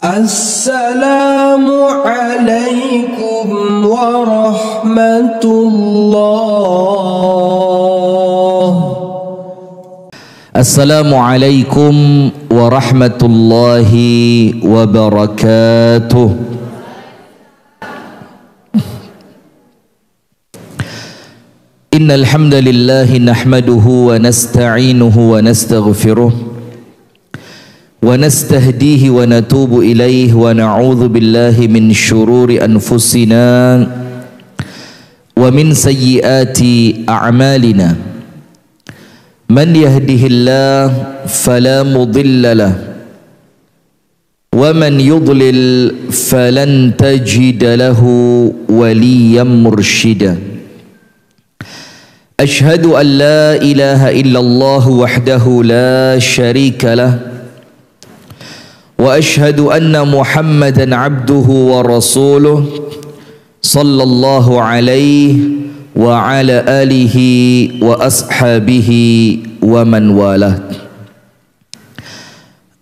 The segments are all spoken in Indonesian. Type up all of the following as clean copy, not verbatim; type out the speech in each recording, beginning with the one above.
Assalamualaikum warahmatullah. Assalamualaikum warahmatullahi wabarakatuh. Innal hamdalillah nahmaduhu wa nasta'inuhu wa nastaghfiruh wa nastahdihi wa natubu ilaihi wa na'udzu billahi min syururi anfusina wa min sayyiati a'malina. Man yahdihillah fala mudilla lah wa man yudlil falan tajida lahu waliyan mursyida. Ashhadu an la ilaha illallah wahdahu la syarika lah wa ashhadu anna Muhammadan abduhu wa rasuluh sallallahu alaihi wa ala alihi wa ashabihi wa man walah.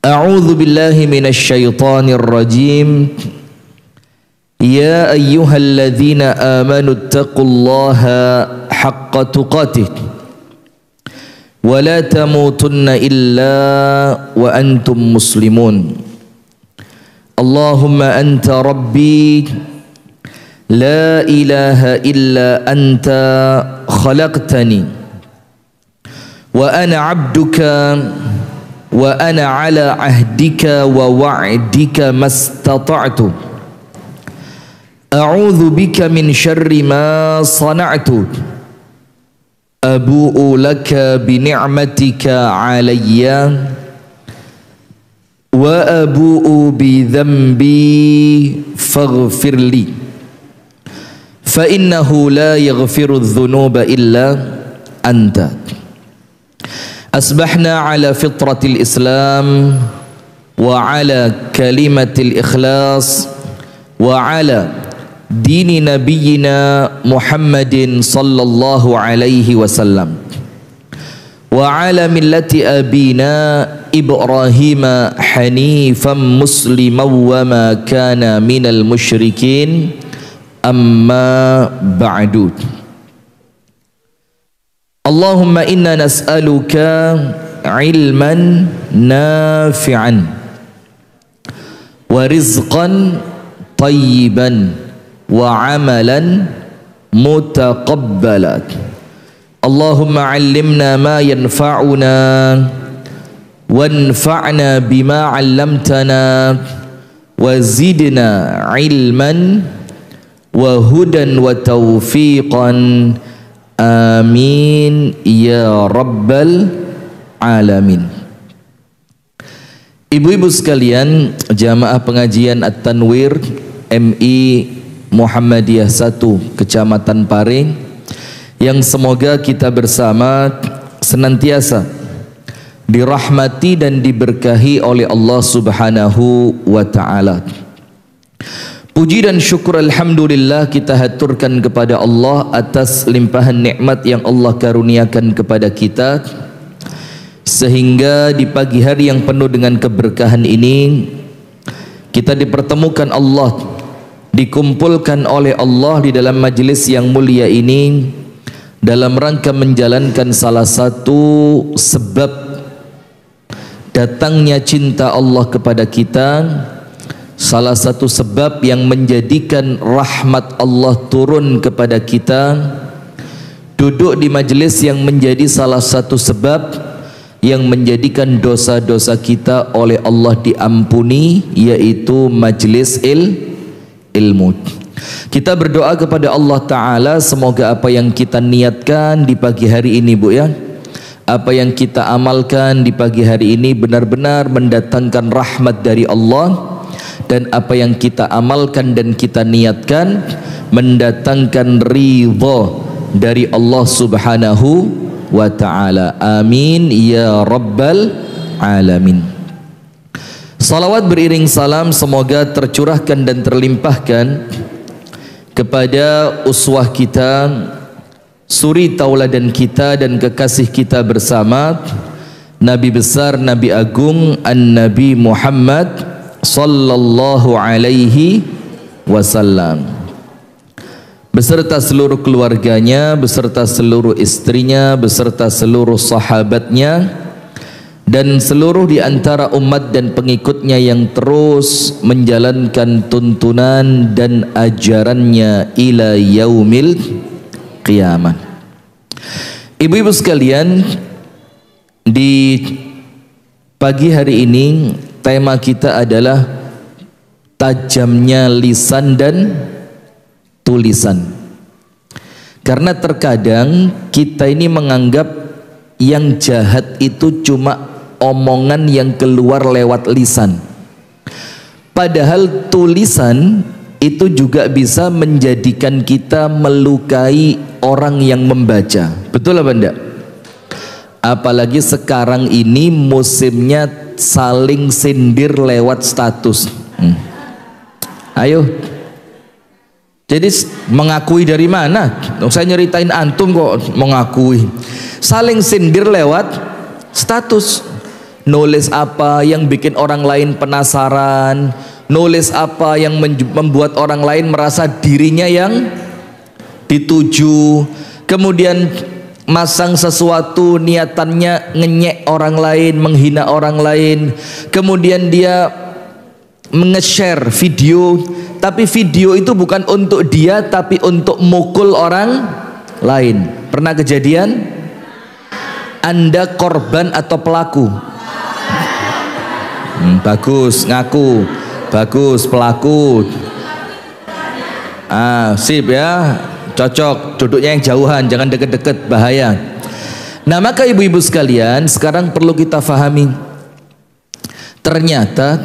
A'udzu billahi minasy syaithanir rajim. Ya ayyuhalladzina amanu taqullaha haqqa tuqatih wa la tamutunna illa wa antum muslimun. Allahumma anta rabbi la ilaha illa anta khalaqtani wa ana abduka wa ana ala ahdika wa wa'dika mastata'tu. A'udzu bika min syarri ma sana'tu. Abu'u laka bi ni'matika alayya wa abu'u bi dhanbi faghfir li fa innahu la yaghfiru dhunuba illa anta. Asbahna ala fitratil islam wa ala kalimatil ikhlas wa ala dini nabiyyina Muhammadin sallallahu alaihi wasallam wa ala millati abina Ibrahim hanifan musliman wa ma kana minal musyrikin. Amma ba'du. Allahumma inna nas'aluka ilman nafi'an wa rizqan tayyiban wa amalan mutaqabbalan. Allahumma 'allimna ma yanfa'una wanfa'na bima 'allamtana wa zidna 'ilman wa hudan wa taufiqan. Amin ya rabbal alamin. Ibu-ibu sekalian, jamaah pengajian At-Tanwir MI Muhammadiyah 1 Kecamatan Pare, yang semoga kita bersama senantiasa dirahmati dan diberkahi oleh Allah Subhanahu wa ta'ala. Puji dan syukur alhamdulillah kita haturkan kepada Allah atas limpahan nikmat yang Allah karuniakan kepada kita, sehingga di pagi hari yang penuh dengan keberkahan ini kita dipertemukan Allah, dikumpulkan oleh Allah di dalam majelis yang mulia ini dalam rangka menjalankan salah satu sebab datangnya cinta Allah kepada kita, salah satu sebab yang menjadikan rahmat Allah turun kepada kita, duduk di majelis yang menjadi salah satu sebab yang menjadikan dosa-dosa kita oleh Allah diampuni, yaitu majelis ilmu. Kita berdoa kepada Allah Ta'ala, semoga apa yang kita niatkan di pagi hari ini, Bu ya, apa yang kita amalkan di pagi hari ini benar-benar mendatangkan rahmat dari Allah, dan apa yang kita amalkan dan kita niatkan mendatangkan ridha dari Allah Subhanahu wa ta'ala. Amin ya rabbal alamin. Salawat beriring salam semoga tercurahkan dan terlimpahkan kepada uswah kita, suri tauladan kita dan kekasih kita bersama, Nabi besar, Nabi agung, An-Nabi Muhammad sallallahu alaihi wasallam beserta seluruh keluarganya, beserta seluruh istrinya, beserta seluruh sahabatnya, dan seluruh di antara umat dan pengikutnya yang terus menjalankan tuntunan dan ajarannya ila yaumil qiyamah. Ibu-ibu sekalian, di pagi hari ini tema kita adalah tajamnya lisan dan tulisan. Karena terkadang kita ini menganggap yang jahat itu cuma omongan yang keluar lewat lisan, padahal tulisan itu juga bisa menjadikan kita melukai orang yang membaca. Betul apa enggak? Apalagi sekarang ini musimnya saling sindir lewat status. Ayo, jadi mengakui dari mana? Saya nyeritain antum kok mengakui. Saling sindir lewat status. Nulis apa yang bikin orang lain penasaran, nulis apa yang membuat orang lain merasa dirinya yang dituju, kemudian masang sesuatu niatannya ngenyek orang lain, menghina orang lain, kemudian dia nge-share video, tapi video itu bukan untuk dia tapi untuk mukul orang lain. Pernah kejadian? Anda korban atau pelaku? Bagus, ngaku. Bagus, pelaku. Sip ya, cocok. Duduknya yang jauhan, jangan deket-deket, bahaya. Nah, maka ibu-ibu sekalian, sekarang perlu kita fahami, ternyata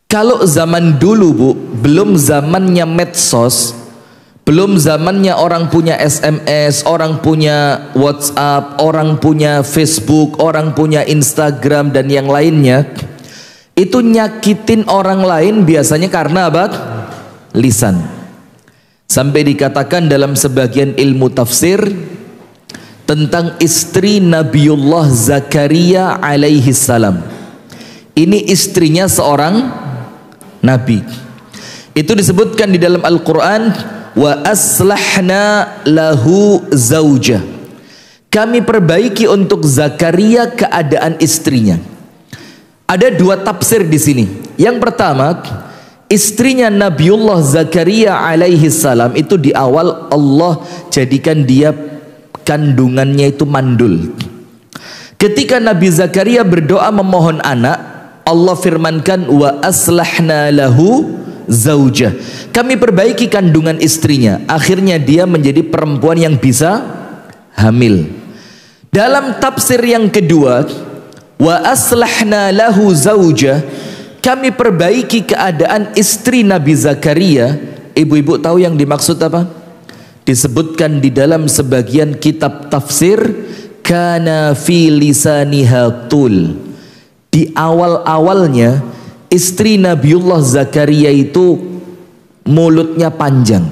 kalau zaman dulu, Bu, belum zamannya medsos, belum zamannya orang punya SMS, orang punya WhatsApp, orang punya Facebook, orang punya Instagram dan yang lainnya, itu nyakitin orang lain biasanya karena apa? Lisan. Sampai dikatakan dalam sebagian ilmu tafsir tentang istri Nabiullah Zakaria alaihi salam. Ini istrinya seorang nabi. Itu disebutkan di dalam Al-Quran, wa aslahna lahu zaujah. Kami perbaiki untuk Zakaria keadaan istrinya. Ada dua tafsir di sini. Yang pertama, istrinya Nabiullah Zakaria alaihi salam itu di awal Allah jadikan dia kandungannya itu mandul. Ketika Nabi Zakaria berdoa memohon anak, Allah firmankan wa aslahna lahu zaujah. Kami perbaiki kandungan istrinya, akhirnya dia menjadi perempuan yang bisa hamil. Dalam tafsir yang kedua, wa aslahna lahu zaujah, kami perbaiki keadaan istri Nabi Zakaria. Ibu-ibu tahu yang dimaksud apa? Disebutkan di dalam sebagian kitab tafsir, kana fi lisaniha tul. Di awal-awalnya istri Nabiullah Zakaria itu mulutnya panjang.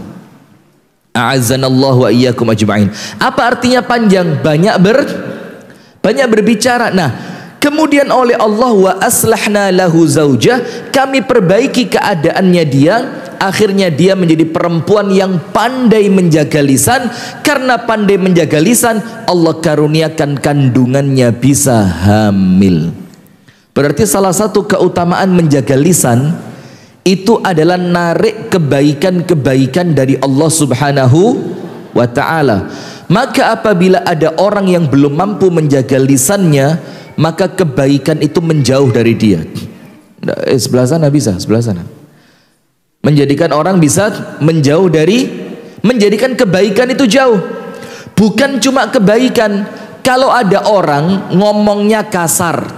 A'azzanallahu wa iyyakum ajma'in. Apa artinya panjang? Banyak berbicara. Nah, kemudian oleh Allah wa aslahna lahu zaujah, kami perbaiki keadaannya dia, akhirnya dia menjadi perempuan yang pandai menjaga lisan. Karena pandai menjaga lisan, Allah karuniakan kandungannya bisa hamil. Berarti salah satu keutamaan menjaga lisan itu adalah narik kebaikan-kebaikan dari Allah Subhanahu wa ta'ala. Maka apabila ada orang yang belum mampu menjaga lisannya, maka kebaikan itu menjauh dari dia. Sebelah sana bisa, sebelah sana. Menjadikan orang bisa menjauh dari, menjadikan kebaikan itu jauh. Bukan cuma kebaikan, kalau ada orang ngomongnya kasar,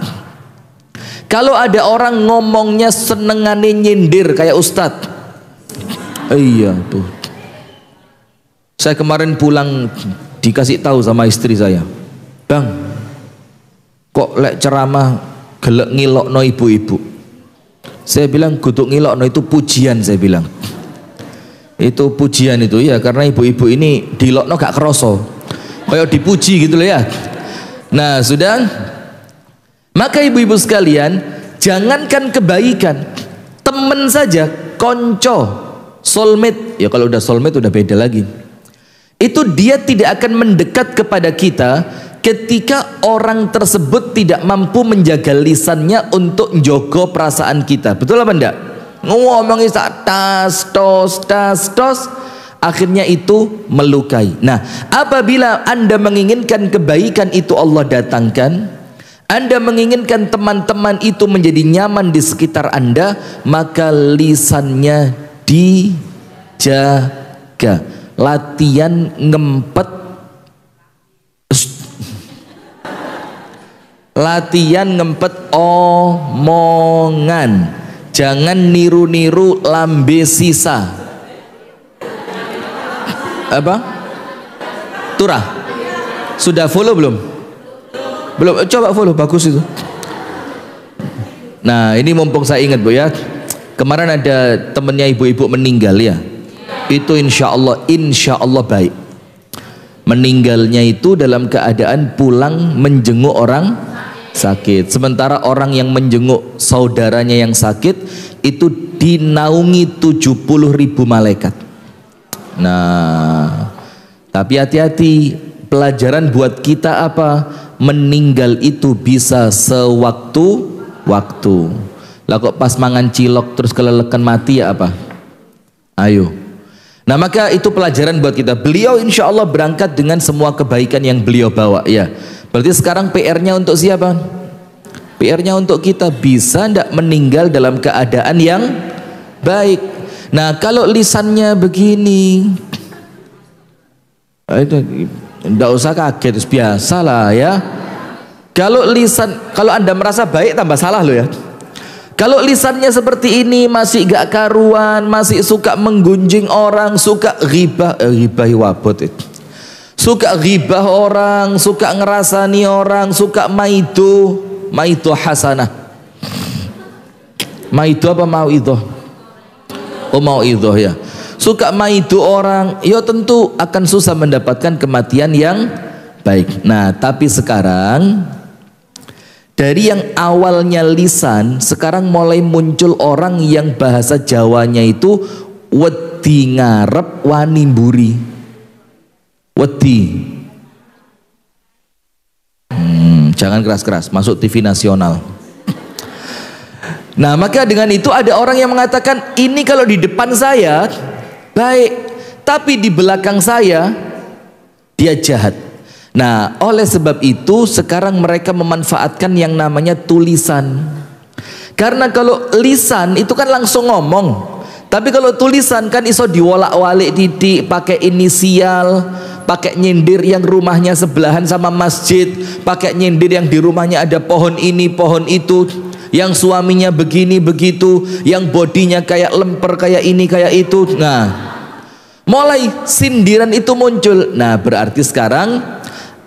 kalau ada orang ngomongnya senengane nyindir kayak ustadz. Iya tuh. Saya kemarin pulang dikasih tahu sama istri saya, Bang, kok lek ceramah gelek ngilokno ibu-ibu. Saya bilang kudu ngilokno itu pujian, saya bilang. Itu pujian itu ya, karena ibu-ibu ini dilokno gak kroso. Kayak dipuji gitu loh ya. Nah, sudah. Maka ibu-ibu sekalian, jangankan kebaikan, temen saja, konco, soulmate, ya kalau udah soulmate udah beda lagi. Itu dia tidak akan mendekat kepada kita ketika orang tersebut tidak mampu menjaga lisannya untuk menjaga perasaan kita. Betul apa enggak? Ngomongin tas tos, akhirnya itu melukai. Nah, apabila Anda menginginkan kebaikan itu Allah datangkan, Anda menginginkan teman-teman itu menjadi nyaman di sekitar Anda, maka lisannya dijaga. Latihan ngempet, latihan ngempet omongan. Jangan niru-niru lambe sisa. Apa? Turah. Sudah follow belum? Belum. Coba follow, bagus itu. Nah, ini mumpung saya ingat Bu ya, kemarin ada temennya ibu-ibu meninggal ya. Itu insya Allah baik. Meninggalnya itu dalam keadaan pulang menjenguk orang sakit. Sementara orang yang menjenguk saudaranya yang sakit itu dinaungi 70.000 malaikat. Nah, tapi hati-hati, pelajaran buat kita apa? Meninggal itu bisa sewaktu-waktu. Lah kok pas mangan cilok terus kelelekan mati ya apa? Ayo. Nah, maka itu pelajaran buat kita. Beliau insya Allah berangkat dengan semua kebaikan yang beliau bawa ya. Berarti sekarang PR-nya untuk siapa? PR-nya untuk kita, bisa ndak meninggal dalam keadaan yang baik. Nah, kalau lisannya begini, ndak usah kaget, biasalah ya. Kalau Anda merasa baik tambah salah loh ya. Kalau lisannya seperti ini, masih gak karuan, masih suka menggunjing orang, suka ghibah, suka ghibah orang, suka ngerasani orang, suka maitu hasanah. Maitu apa mauidhah? Oh, mauidhah ya. Suka maitu orang, ya tentu akan susah mendapatkan kematian yang baik. Nah, tapi sekarang dari yang awalnya lisan, sekarang mulai muncul orang yang bahasa Jawanya itu wedi ngarep wani mburi. Wedi. Jangan keras-keras, masuk TV nasional. Nah, maka dengan itu ada orang yang mengatakan, ini kalau di depan saya baik, tapi di belakang saya dia jahat. Nah, oleh sebab itu sekarang mereka memanfaatkan yang namanya tulisan. Karena kalau lisan itu kan langsung ngomong, tapi kalau tulisan kan iso diwolak-walik titik, pakai inisial, pakai nyindir yang rumahnya sebelahan sama masjid, pakai nyindir yang di rumahnya ada pohon ini, pohon itu, yang suaminya begini begitu, yang bodinya kayak lemper, kayak ini, kayak itu. Nah, mulai sindiran itu muncul. Nah, berarti sekarang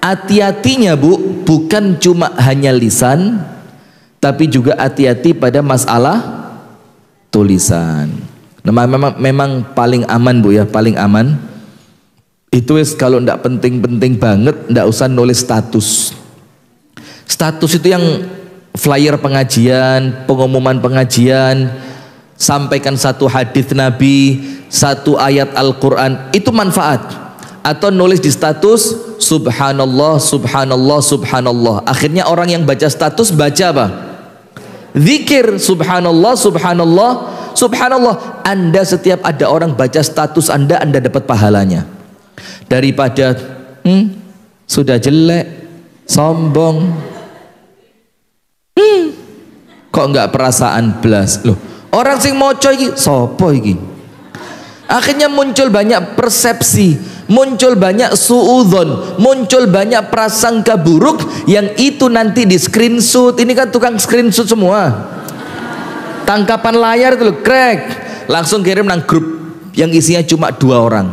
hati-hatinya Bu, bukan cuma hanya lisan, tapi juga hati-hati pada masalah tulisan. Nah, memang paling aman Bu ya, paling aman itu kalau ndak penting-penting banget, ndak usah nulis status. Status itu yang flyer pengajian, pengumuman pengajian, sampaikan satu hadis Nabi, satu ayat Al-Quran, itu manfaat. Atau nulis di status subhanallah, subhanallah, subhanallah. Akhirnya orang yang baca status baca apa? Zikir subhanallah, subhanallah, subhanallah. Anda setiap ada orang baca status Anda dapat pahalanya. Daripada sudah jelek, sombong, kok enggak perasaan belas loh. Orang sing moco iki sopo iki? Akhirnya muncul banyak persepsi, muncul banyak suudzon, muncul banyak prasangka buruk yang itu nanti di screenshot. Ini kan tukang screenshot semua. Tangkapan layar itu loh, crack, langsung kirim nang grup yang isinya cuma 2 orang.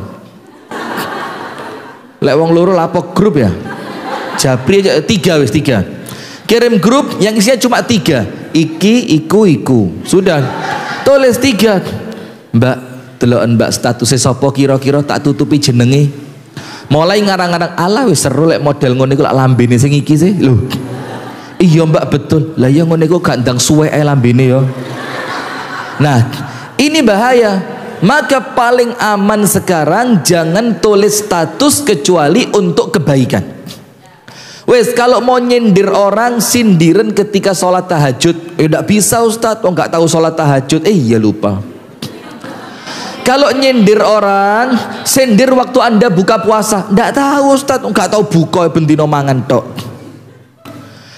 Lek wong loro lapok grup ya. Jabri aja 3. Kirim grup yang isinya cuma 3. Iki, iku. Sudah. Tulis 3. Mbak, deloken Mbak statusnya sopo kira-kira tak tutupi jenenge. Mulai ngarang-ngarang, alah wis seru lek model ngono iku lak lambene sing iki sih. Lho. Iya mbak, betul. Lah ya ngono iku gak ndang suwe ae lambene ya. Nah, ini bahaya. Maka paling aman sekarang jangan tulis status kecuali untuk kebaikan. Wes, kalau mau nyindir orang, sindiran ketika sholat tahajud. Tidak bisa Ustadz, oh nggak tahu sholat tahajud. Iya lupa. Kalau nyindir orang, sindir waktu anda buka puasa. Tidak tahu Ustadz, nggak tahu buka bendino mangan tok.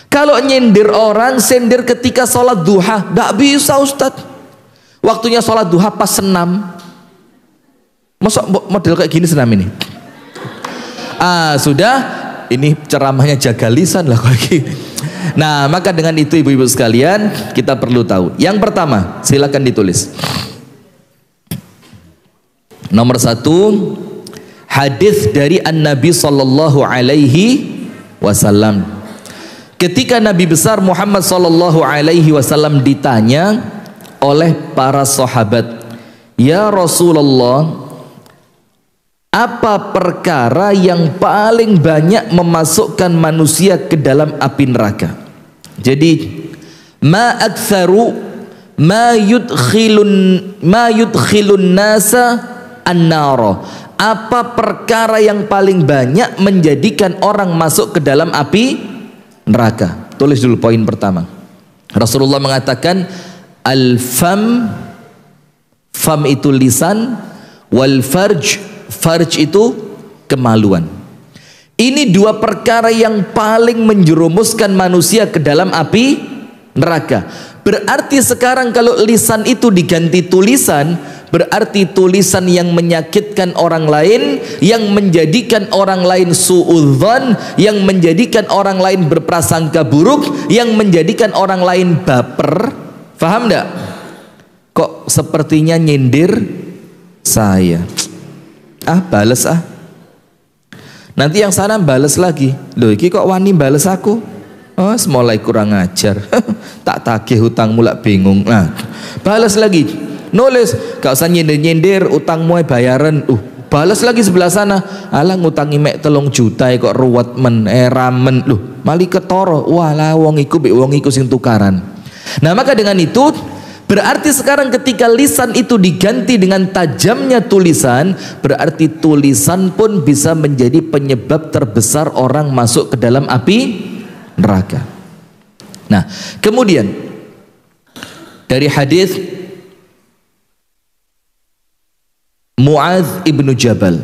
Kalau nyindir orang, sindir ketika sholat duha. Tidak bisa Ustadz. Waktunya sholat duha pas senam. Masa model kayak gini senam ini? Sudah, ini ceramahnya jaga lisan lah kayak gini. Nah, maka dengan itu ibu-ibu sekalian, kita perlu tahu. Yang pertama, silakan ditulis. Nomor 1, hadis dari An-Nabi sallallahu alaihi wasallam. Ketika Nabi besar Muhammad sallallahu alaihi wasallam ditanya oleh para sahabat, "Ya Rasulullah, apa perkara yang paling banyak memasukkan manusia ke dalam api neraka?" Jadi, ma aktsaru ma yudkhilun nasa an-nara. Apa perkara yang paling banyak menjadikan orang masuk ke dalam api neraka? Tulis dulu poin pertama. Rasulullah mengatakan al-fam, fam itu lisan, wal farj, farj itu kemaluan. Ini dua perkara yang paling menjerumuskan manusia ke dalam api neraka. Berarti sekarang kalau lisan itu diganti tulisan, berarti tulisan yang menyakitkan orang lain, yang menjadikan orang lain suudzon, yang menjadikan orang lain berprasangka buruk, yang menjadikan orang lain baper. Faham enggak? Kok sepertinya nyindir saya. Bales nanti yang sana bales lagi. Loh iki kok wani bales aku? Oh, mulai kurang ajar. Tak tagih hutangmu lak bingung. Nah, bales lagi. Nulis, gak usah nyindir-nyindir, utangmu bayaran. Bales lagi sebelah sana. Alah ngutangi mek 3 juta kok ruwet men, ramen. Loh, mali ketoro. Walah wong iku mbek wong iku sing tukaran. Nah, maka dengan itu berarti sekarang ketika lisan itu diganti dengan tajamnya tulisan, berarti tulisan pun bisa menjadi penyebab terbesar orang masuk ke dalam api neraka. Nah, kemudian dari hadis Mu'adz ibnu Jabal,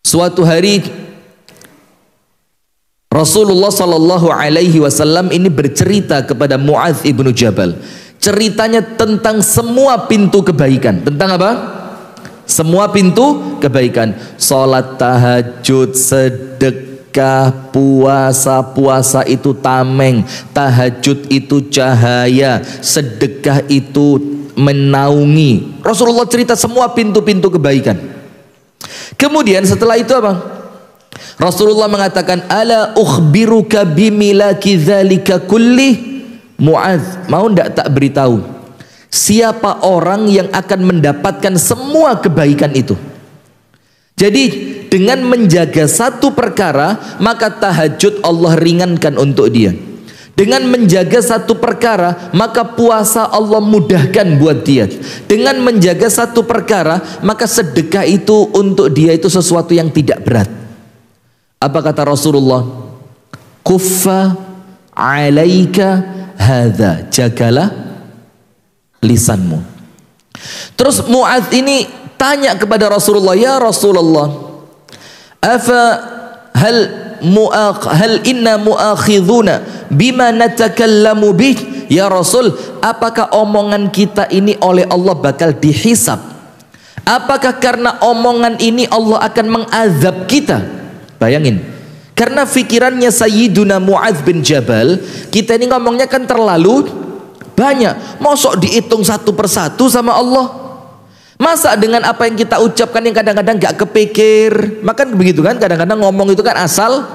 suatu hari Rasulullah sallallahu alaihi wasallam ini bercerita kepada Mu'adz ibnu Jabal. Ceritanya tentang semua pintu kebaikan. Tentang apa? Semua pintu kebaikan. Salat tahajud, sedekah, puasa. Puasa itu tameng, tahajud itu cahaya, sedekah itu menaungi. Rasulullah cerita semua pintu-pintu kebaikan. Kemudian setelah itu apa? Rasulullah mengatakan, "Ala ukhbiruka bimilaki dzalika kulli?" Mu'adz, mau ndak tak beritahu siapa orang yang akan mendapatkan semua kebaikan itu? Jadi dengan menjaga satu perkara, maka tahajud Allah ringankan untuk dia. Dengan menjaga satu perkara, maka puasa Allah mudahkan buat dia. Dengan menjaga satu perkara, maka sedekah itu untuk dia itu sesuatu yang tidak berat. Apa kata Rasulullah? Kuffa alaika hadza, jagalah lisanmu. Terus Mu'adz ini tanya kepada Rasulullah, "Ya Rasulullah, hal inna mu'akhidhuna bima natakallamu bih?" Ya Rasul, apakah omongan kita ini oleh Allah bakal dihisab? Apakah karena omongan ini Allah akan mengazab kita? Bayangin, karena pikirannya Sayyiduna Mu'adz bin Jabal, kita ini ngomongnya kan terlalu banyak. Mosok dihitung satu persatu sama Allah? Masa dengan apa yang kita ucapkan yang kadang-kadang gak kepikir? Maka begitu kan, kadang-kadang ngomong itu kan asal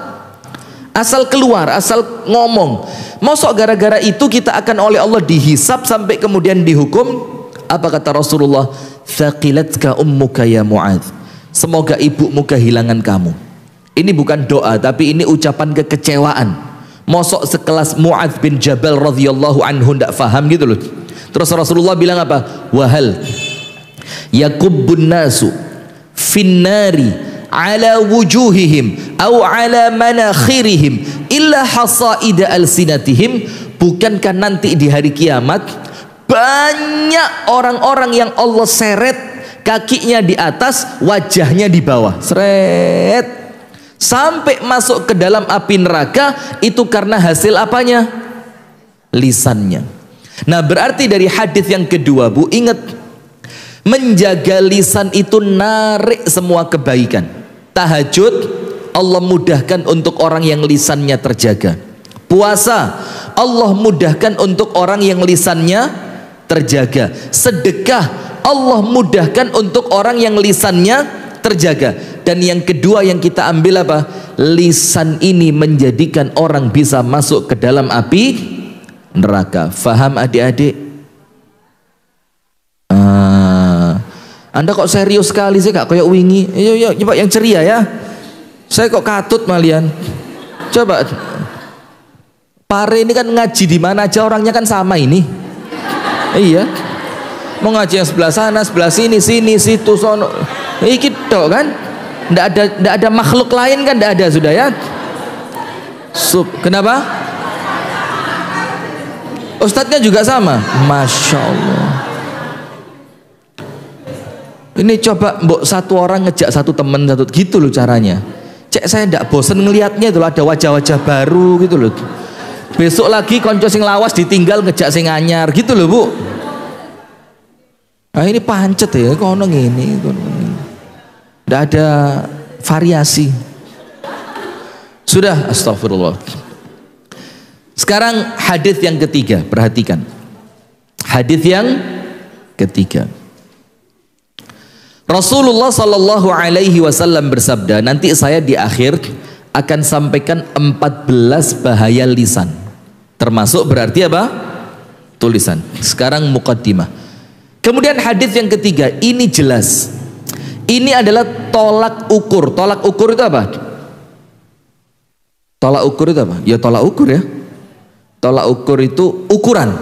keluar, asal ngomong. Mosok gara-gara itu kita akan oleh Allah dihisab sampai kemudian dihukum? Apa kata Rasulullah? Thaqilatka ummuka ya Mu'adz, semoga ibumu kehilangan kamu. Ini bukan doa, tapi ini ucapan kekecewaan. Mosok sekelas Mu'adz bin Jabal radhiyallahu anhu ndak faham gitu loh. Terus Rasulullah bilang apa? Wahal yakubbun nasu finnari ala wujuhihim au ala manakhirihim illa hasaida alsinatihim. Bukankah nanti di hari kiamat banyak orang-orang yang Allah seret kakinya di atas, wajahnya di bawah, seret, sampai masuk ke dalam api neraka. Itu karena hasil apanya? Lisannya. Nah, berarti dari hadis yang kedua, Bu, ingat, menjaga lisan itu narik semua kebaikan. Tahajud Allah mudahkan untuk orang yang lisannya terjaga. Puasa Allah mudahkan untuk orang yang lisannya terjaga. Sedekah Allah mudahkan untuk orang yang lisannya terjaga. Dan yang kedua yang kita ambil apa? Lisan ini menjadikan orang bisa masuk ke dalam api neraka. Faham adik-adik? Anda kok serius sekali sih, kak kayak wingi. Yuk coba yang ceria ya. Saya kok katut malian. Coba. Pare ini kan ngaji di mana aja orangnya kan sama ini. Iya. Mau ngaji yang sebelah sana, sebelah sini, situ, sono. Iki tok kan? Ndak ada makhluk lain kan, ndak ada sudah ya. Kenapa? Ustadznya juga sama. Masya Allah. Ini coba mbok satu orang ngejak satu temen satu gitu loh caranya. Cek saya ndak bosen ngelihatnya itu, ada wajah-wajah baru gitu loh. Besok lagi konco sing lawas ditinggal ngejak sing anyar gitu loh, Bu. Nah, ini pancet ya, kono ngene, ndak ada variasi. Sudah, astagfirullah. Sekarang hadis yang ketiga, perhatikan. Hadis yang ketiga. Rasulullah sallallahu alaihi wasallam bersabda, nanti saya di akhir akan sampaikan 14 bahaya lisan. Termasuk berarti apa? Tulisan. Sekarang muqaddimah. Kemudian hadis yang ketiga, ini jelas. Ini adalah tolak ukur. Tolak ukur itu apa? Tolak ukur itu apa? Ya tolak ukur ya. Tolak ukur itu ukuran,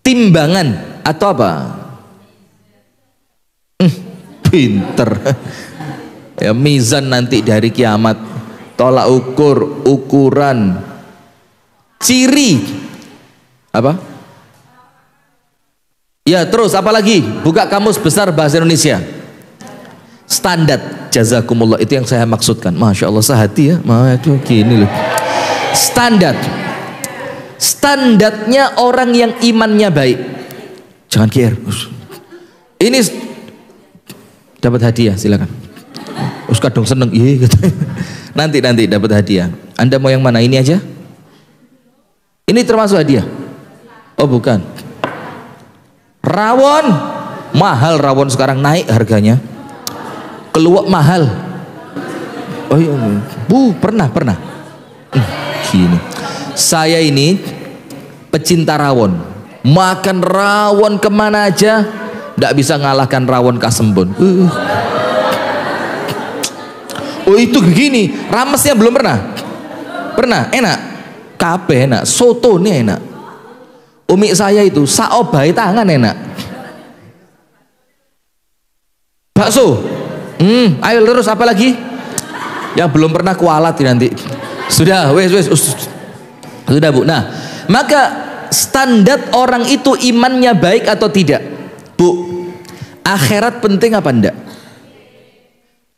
timbangan atau apa? Pinter. Ya, mizan nanti dari kiamat. Tolak ukur, ukuran, ciri apa? Ya terus apa lagi? Buka kamus besar bahasa Indonesia. Standar. Jazakumullah, itu yang saya maksudkan. Masya Allah, sehati ya. Itu gini loh. Standar. Standarnya orang yang imannya baik. Jangan kier. Ini dapat hadiah, silakan. Ustaz dong seneng. Iya gitu. Nanti dapat hadiah. Anda mau yang mana? Ini aja? Ini termasuk hadiah? Oh bukan. Rawon. Mahal rawon sekarang, naik harganya. Keluak mahal. Oh iya. Bu, pernah. Gini. Saya ini pecinta rawon. Makan rawon kemana aja, nggak bisa ngalahkan rawon Kasembon. Oh itu begini, ramesnya belum pernah. Pernah, enak. Kabeh enak, soto nih enak. Umi saya itu saobai tangan enak. Bakso. Ayo terus apa lagi? Yang belum pernah kualat nanti. Sudah, wes. Sudah, Bu. Nah, maka standar orang itu imannya baik atau tidak? Bu, akhirat penting apa enggak?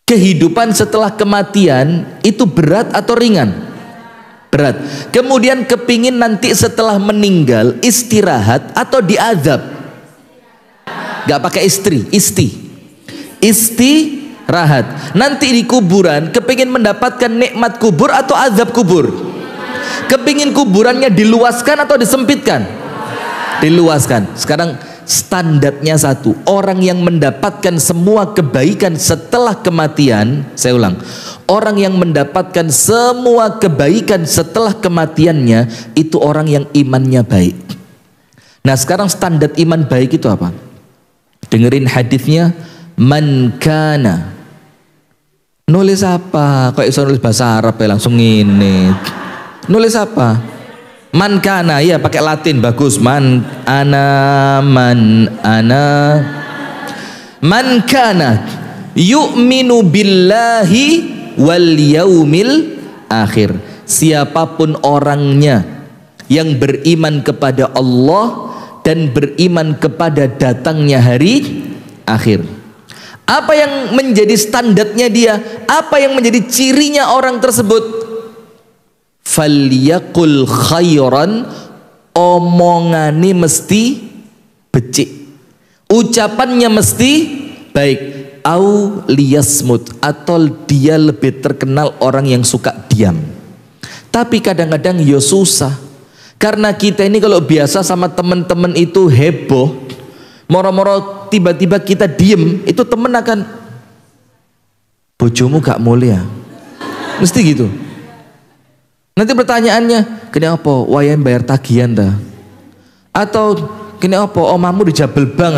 Kehidupan setelah kematian itu berat atau ringan? Berat. Kemudian kepingin nanti setelah meninggal istirahat atau diazab? Gak pakai istirahat. Nanti di kuburan kepingin mendapatkan nikmat kubur atau azab kubur? Kepingin kuburannya diluaskan atau disempitkan? Diluaskan. Sekarang standarnya satu. Orang yang mendapatkan semua kebaikan setelah kematian, saya ulang, orang yang mendapatkan semua kebaikan setelah kematiannya itu orang yang imannya baik. Nah sekarang standar iman baik itu apa? Dengerin hadisnya. Man kana. Nulis apa? Kok iso nulis bahasa Arab ya langsung ini. Nulis apa? Man kana, ya pakai Latin bagus. Man ana man kana yu'minu billahi wal yaumil akhir. Siapapun orangnya yang beriman kepada Allah dan beriman kepada datangnya hari akhir. Apa yang menjadi standarnya dia? Apa yang menjadi cirinya orang tersebut? Falyaqul khairan, omongane mesti becik, ucapannya mesti baik, au liyasmut, atau dia lebih terkenal orang yang suka diam. Tapi kadang-kadang ya susah, karena kita ini kalau biasa sama teman-teman itu heboh, moro-moro tiba-tiba kita diem, itu temen akan, bojomu gak mulia, mesti gitu. Nanti pertanyaannya, kini apa? Wayahe bayar tagihan dah? Atau kini apa? Omamu di Jabal Bang.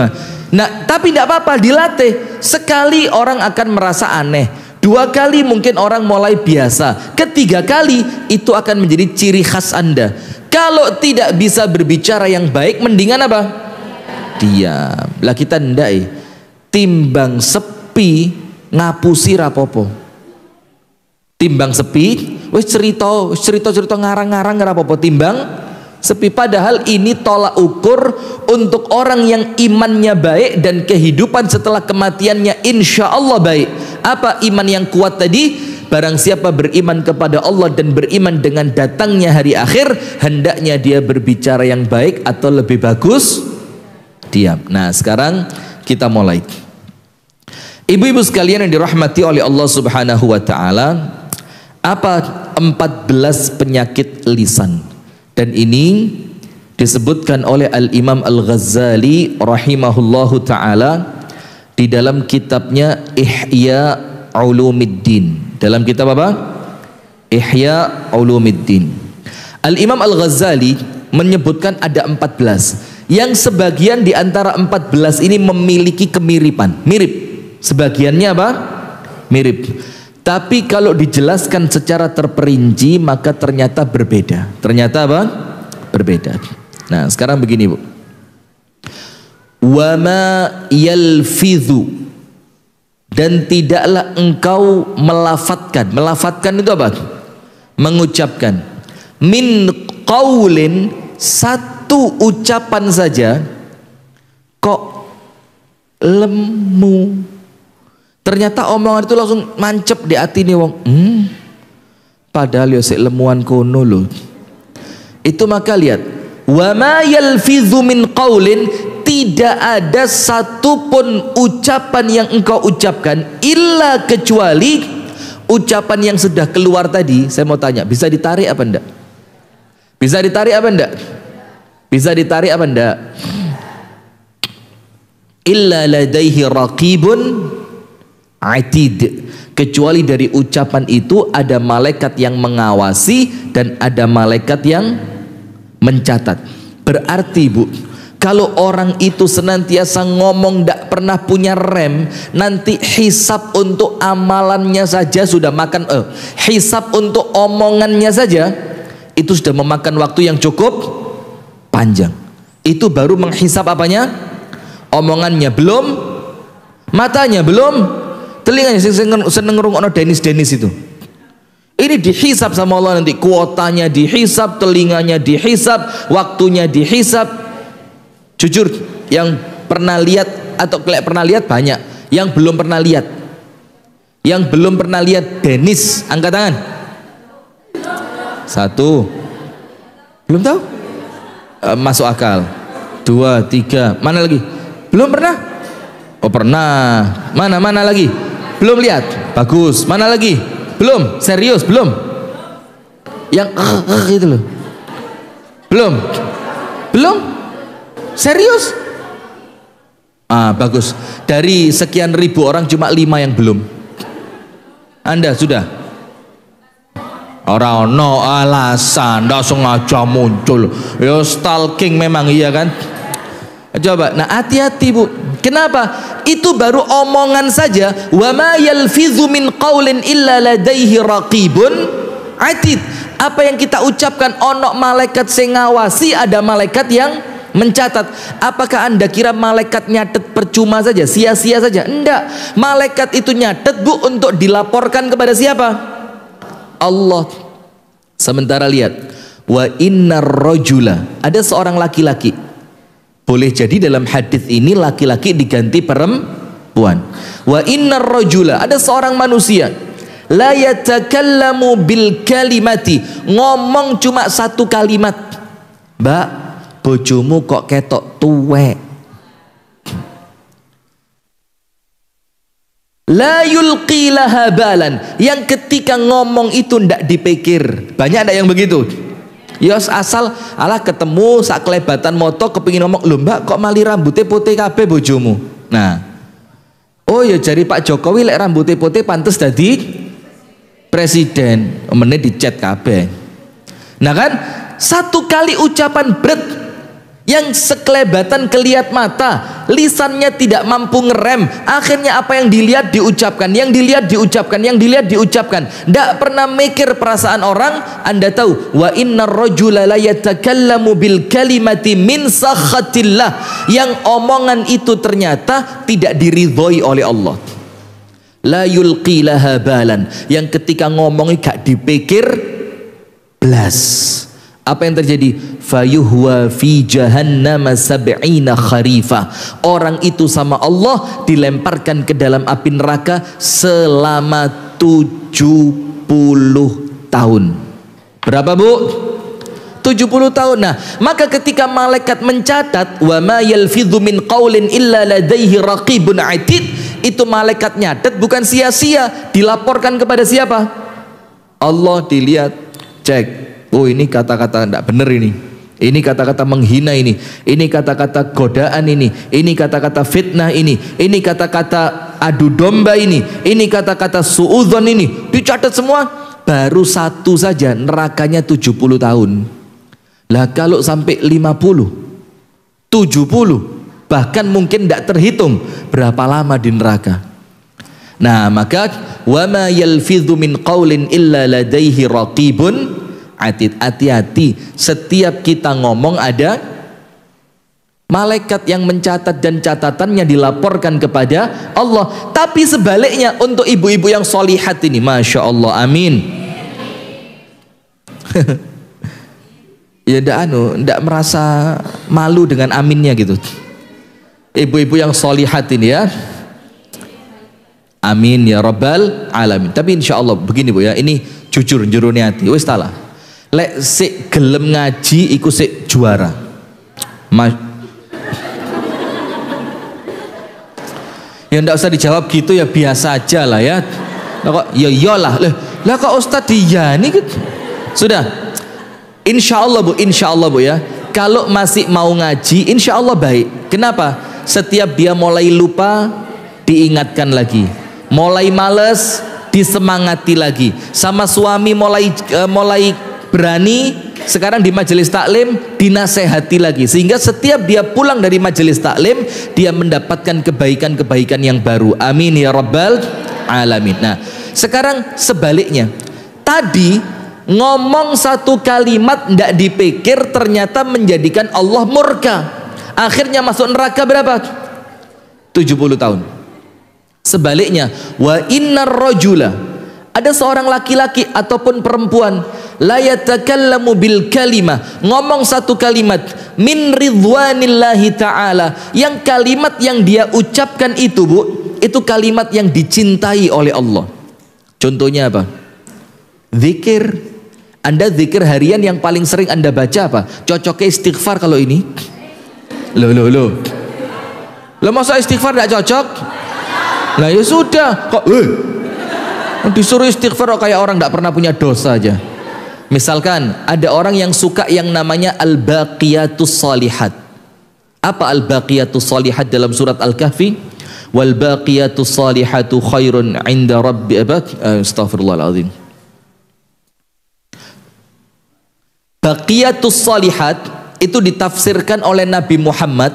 Nah, tapi tidak apa-apa, dilatih. Sekali orang akan merasa aneh, 2 kali mungkin orang mulai biasa, 3 kali itu akan menjadi ciri khas Anda. Kalau tidak bisa berbicara yang baik, mendingan apa? Diam. Lah kita ndak, timbang sepi ngapusi rapopo. Timbang sepi wis cerita ngarang-ngarang rapopo, timbang sepi. Padahal ini tolak ukur untuk orang yang imannya baik dan kehidupan setelah kematiannya insya Allah baik. Apa iman yang kuat tadi? Barang siapa beriman kepada Allah dan beriman dengan datangnya hari akhir, hendaknya dia berbicara yang baik, atau lebih bagus diam. Nah, sekarang kita mulai. Ibu-ibu sekalian yang dirahmati oleh Allah Subhanahu wa taala, apa 14 penyakit lisan? Dan ini disebutkan oleh Al-Imam Al-Ghazali rahimahullahu taala di dalam kitabnya Ihya Ulumuddin. Dalam kitab apa? Ihya Ulumuddin. Al-Imam Al-Ghazali menyebutkan ada 14, yang sebagian di antara 14 ini memiliki kemiripan, mirip. Sebagiannya apa? Mirip. Tapi kalau dijelaskan secara terperinci maka ternyata berbeda. Ternyata apa? Berbeda. Nah, sekarang begini, Bu. Wa ma yalfidhu, dan tidaklah engkau melafatkan. Melafatkan itu apa? Mengucapkan. Min qaulin, satu ucapan saja kok lemu. Ternyata omongan itu langsung mancep di hati nih wong. Padahal ya sik lemuan kono lho. Itu maka lihat, wa ma yalfidhu min qaulin, tidak ada satupun ucapan yang engkau ucapkan illa kecuali ucapan yang sudah keluar tadi. Saya mau tanya, bisa ditarik apa enggak? Bisa ditarik apa enggak? Bisa ditarik apa enggak? Illa ladaihi raqibun atid, kecuali dari ucapan itu ada malaikat yang mengawasi dan ada malaikat yang mencatat. Berarti, Bu, kalau orang itu senantiasa ngomong tidak pernah punya rem, nanti hisab untuk amalannya saja sudah makan, hisab untuk omongannya saja itu sudah memakan waktu yang cukup panjang. Itu baru menghisab apanya? Omongannya, belum matanya, belum telinganya. Seneng ngrungokno Denis itu. Ini dihisab sama Allah nanti, kuotanya dihisab, telinganya dihisab, waktunya dihisab. Jujur, yang pernah lihat atau pernah lihat banyak, yang belum pernah lihat. Yang belum pernah lihat Denis, angkat tangan. 1. Belum tahu? Masuk akal. 2, 3. Mana lagi? Belum pernah? Oh, pernah. Mana lagi? Belum lihat? Bagus. Mana lagi? Belum? Serius? Belum? Yang itu loh. Belum? Belum? Serius? Bagus. Dari sekian ribu orang cuma 5 yang belum. Anda sudah? Orang no alasan, ndak sengaja muncul. Ya stalking memang, iya kan? Coba, nah hati-hati, Bu. Kenapa? Itu baru omongan saja. Wa ma yalfidhu min qaulin illa ladaihi raqibun atid. Apa yang kita ucapkan ono malaikat sing ngawasi, ada malaikat yang mencatat. Apakah Anda kira malaikat nyatet percuma saja, sia-sia saja? Enggak. Malaikat itu nyatet, Bu, untuk dilaporkan kepada siapa? Allah. Sementara lihat, wa innar rajula, ada seorang laki-laki. Boleh jadi dalam hadis ini laki-laki diganti perempuan. Wa innar rajula, ada seorang manusia, la yatakallamu bil kalimati, ngomong cuma satu kalimat. Mbak, bojomu kok ketok tuwek. La yulqi laha balan, yang ketika ngomong itu ndak dipikir. Banyak ada yang begitu. Yos asal alah ketemu sak kelebatan moto kepingin ngomong, lho mbak kok mali rambutnya putih kabeh bojomu. Nah, oh ya jari Pak Jokowi lek rambutnya putih pantes dadi presiden, meneh dicet kabeh. Nah kan, satu kali ucapan bret yang sekelebatan kelihat mata, lisannya tidak mampu ngerem, akhirnya apa yang dilihat diucapkan, yang dilihat diucapkan, yang dilihat diucapkan, tidak pernah mikir perasaan orang. Anda tahu, wa innar rajula la yatakallamu bil kalimati min sakhatillah, yang omongan itu ternyata tidak diridhoi oleh Allah. La yulqi laha balan, yang ketika ngomongnya gak dipikir belas. Apa yang terjadi? Fayuhwa fi jahannam sab'ina kharifah. Orang itu sama Allah dilemparkan ke dalam api neraka selama 70 tahun. Berapa, Bu? 70 tahun. Nah, maka ketika malaikat mencatat wa ma yalfidhu min qaulin illa ladaihi raqibun atid, itu malaikat nyatet bukan sia-sia, dilaporkan kepada siapa? Allah. Dilihat, cek. Oh, ini kata-kata tidak benar ini kata-kata menghina ini kata-kata godaan ini kata-kata fitnah ini kata-kata adu domba ini kata-kata suudzon ini, dicatat semua. Baru satu saja nerakanya 70 tahun. Lah kalau sampai 50, 70, bahkan mungkin tidak terhitung berapa lama di neraka. Nah, maka wa ma yalfidhu min qaulin illa ladaihi raqibun atid. Hati-hati, setiap kita ngomong ada malaikat yang mencatat dan catatannya dilaporkan kepada Allah. Tapi sebaliknya untuk ibu-ibu yang solihat ini, masya Allah, amin. Ya ndak merasa malu dengan aminnya gitu. Ibu-ibu yang solihat ini ya, amin ya rabbal alamin. Tapi insya Allah begini Bu ya, ini jujur jurune hati, wis talah. Lek sik gelem ngaji iku sik juara. Ya ndak usah dijawab gitu ya, biasa aja lah ya. Lah kok ya iyalah. Lah kok Ustaz Diyani gitu. Sudah. Insya Allah Bu ya. Kalau masih mau ngaji, insya Allah baik. Kenapa? Setiap dia mulai lupa, diingatkan lagi. Mulai males, disemangati lagi. Sama suami mulai berani, sekarang di majelis taklim dinasehati lagi, sehingga setiap dia pulang dari majelis taklim dia mendapatkan kebaikan-kebaikan yang baru. Amin ya rabbal alamin. Nah, sekarang sebaliknya, tadi ngomong satu kalimat tidak dipikir ternyata menjadikan Allah murka, akhirnya masuk neraka berapa? 70 tahun. Sebaliknya, wa innar rajula, ada seorang laki-laki ataupun perempuan, la yatakallamu bil kalimah, ngomong satu kalimat min ridwanillahi ta'ala, yang kalimat yang dia ucapkan itu Bu, itu kalimat yang dicintai oleh Allah. Contohnya apa? Zikir. Anda zikir harian yang paling sering Anda baca apa? Cocoknya istighfar kalau ini? Loh masa istighfar tidak cocok? Lah ya sudah, kok disuruh istighfar kayak orang tidak pernah punya dosa aja. Misalkan ada orang yang suka yang namanya al-baqiyatus salihat. Apa al-baqiyatus salihat dalam surat Al-Kahfi? Wal baqiyatus salihatu khairun 'inda rabbi astaghfirullahalazim. Baqiyatus salihat itu ditafsirkan oleh Nabi Muhammad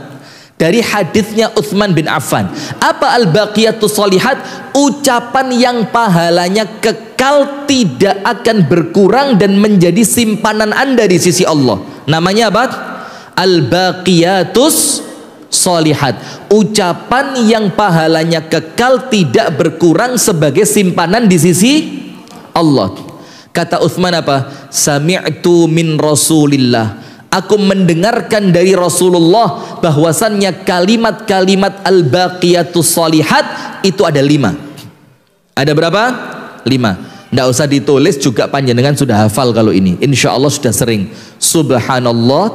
dari hadisnya Utsman bin Affan. Apa al-baqiyatus shalihat? Ucapan yang pahalanya kekal, tidak akan berkurang dan menjadi simpanan Anda di sisi Allah. Namanya apa? Al-baqiyatus shalihat. Ucapan yang pahalanya kekal, tidak berkurang sebagai simpanan di sisi Allah. Kata Utsman apa? Sami'tu min Rasulillah. Aku mendengarkan dari Rasulullah bahwasannya kalimat-kalimat al-baqiyatus shalihat itu ada 5. Ada berapa? 5. Nggak usah ditulis juga, panjenengan sudah hafal kalau ini. Insya Allah sudah sering. Subhanallah,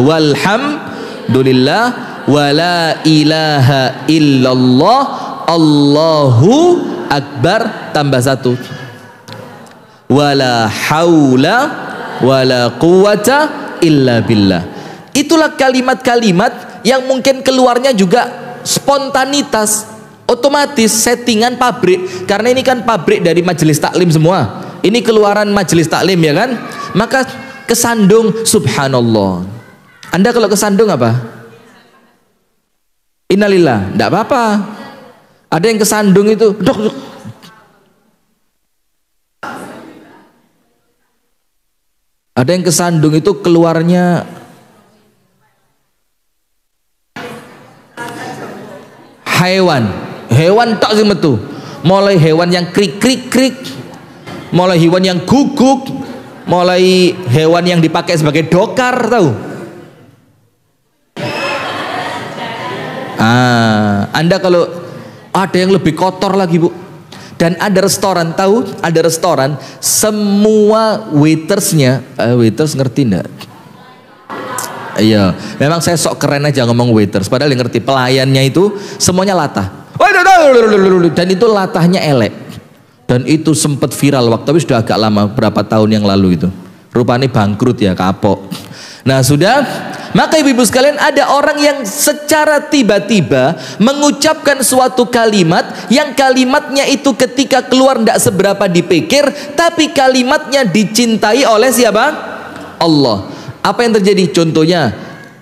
walhamdulillah, wala ilaha illallah, Allahu akbar, tambah 1. Wala haula wala quwata illa billah. Itulah kalimat-kalimat yang mungkin keluarnya juga spontanitas, otomatis, settingan pabrik. Karena ini kan pabrik dari majelis taklim semua. Ini keluaran majelis taklim, ya kan? Maka kesandung subhanallah. Anda kalau kesandung apa? Innalillah, enggak apa-apa. Ada yang kesandung itu dok. Ada yang kesandung itu keluarnya hewan tak sih metu. Mulai hewan yang krik, mulai hewan yang guguk, mulai hewan yang dipakai sebagai dokar, tahu? Anda kalau ada yang lebih kotor lagi, Bu. Dan ada restoran, tahu? Ada restoran semua waitersnya, waiters ngerti enggak? Iya, memang saya sok keren aja ngomong waiters, padahal yang ngerti pelayannya itu semuanya latah. Dan itu latahnya elek. Dan itu sempat viral waktu, tapi sudah agak lama, berapa tahun yang lalu itu. Rupanya bangkrut ya, kapok. Nah sudah, maka ibu-ibu sekalian, ada orang yang secara tiba-tiba mengucapkan suatu kalimat yang kalimatnya itu ketika keluar tidak seberapa dipikir, tapi kalimatnya dicintai oleh siapa? Allah. Apa yang terjadi? Contohnya,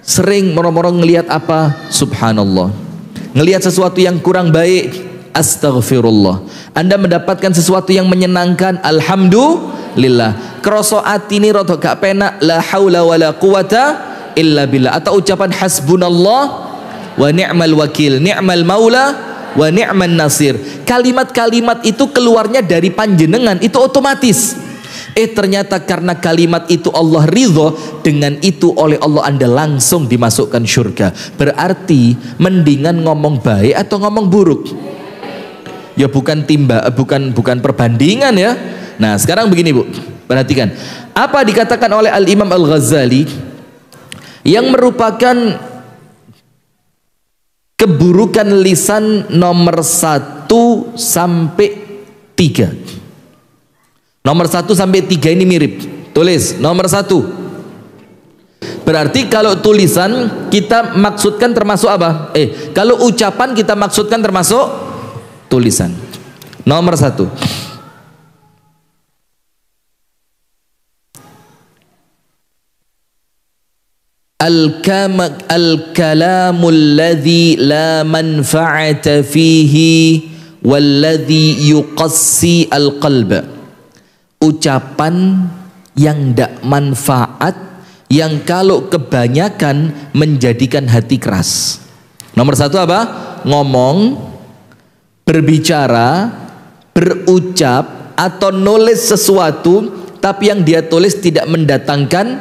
sering moro-moro ngelihat apa? Subhanallah. Ngelihat sesuatu yang kurang baik, astaghfirullah. Anda mendapatkan sesuatu yang menyenangkan, alhamdulillah. Kroso ati ini rotok gak penak, la haula wala quwata illa billah. Atau ucapan hasbunallah wa ni'mal wakil, ni'mal maula wa ni'man nasir. Kalimat-kalimat itu keluarnya dari panjenengan, itu otomatis. Ternyata karena kalimat itu Allah ridho, dengan itu oleh Allah Anda langsung dimasukkan surga. Berarti mendingan ngomong baik atau ngomong buruk? Ya bukan bukan perbandingan ya. Nah sekarang begini, Bu, perhatikan apa dikatakan oleh Al-Imam Al-Ghazali yang merupakan keburukan lisan nomor 1 sampai 3. Nomor 1 sampai 3 ini mirip. Tulis nomor 1. Berarti kalau tulisan kita maksudkan termasuk apa? Kalau ucapan kita maksudkan termasuk tulisan. Nomor 1. Al-kalamul ladzi la manfa'ata fihi walladzi yuqassi al-qalb. Ucapan yang tidak manfaat, yang kalau kebanyakan menjadikan hati keras. Nomor 1 apa? Ngomong, berbicara, berucap atau nulis sesuatu tapi yang dia tulis tidak mendatangkan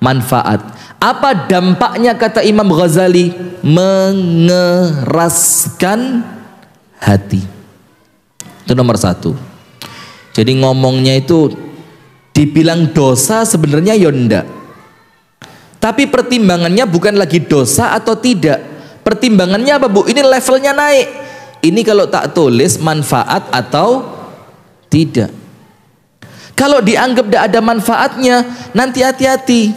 manfaat. Apa dampaknya kata Imam Ghazali? Mengeraskan hati. Itu nomor 1. Jadi ngomongnya itu dibilang dosa sebenarnya ya enggak. Tapi pertimbangannya bukan lagi dosa atau tidak. Pertimbangannya apa, Bu? Ini levelnya naik. Ini kalau tak tulis manfaat atau tidak. Kalau dianggap tidak ada manfaatnya, nanti hati-hati.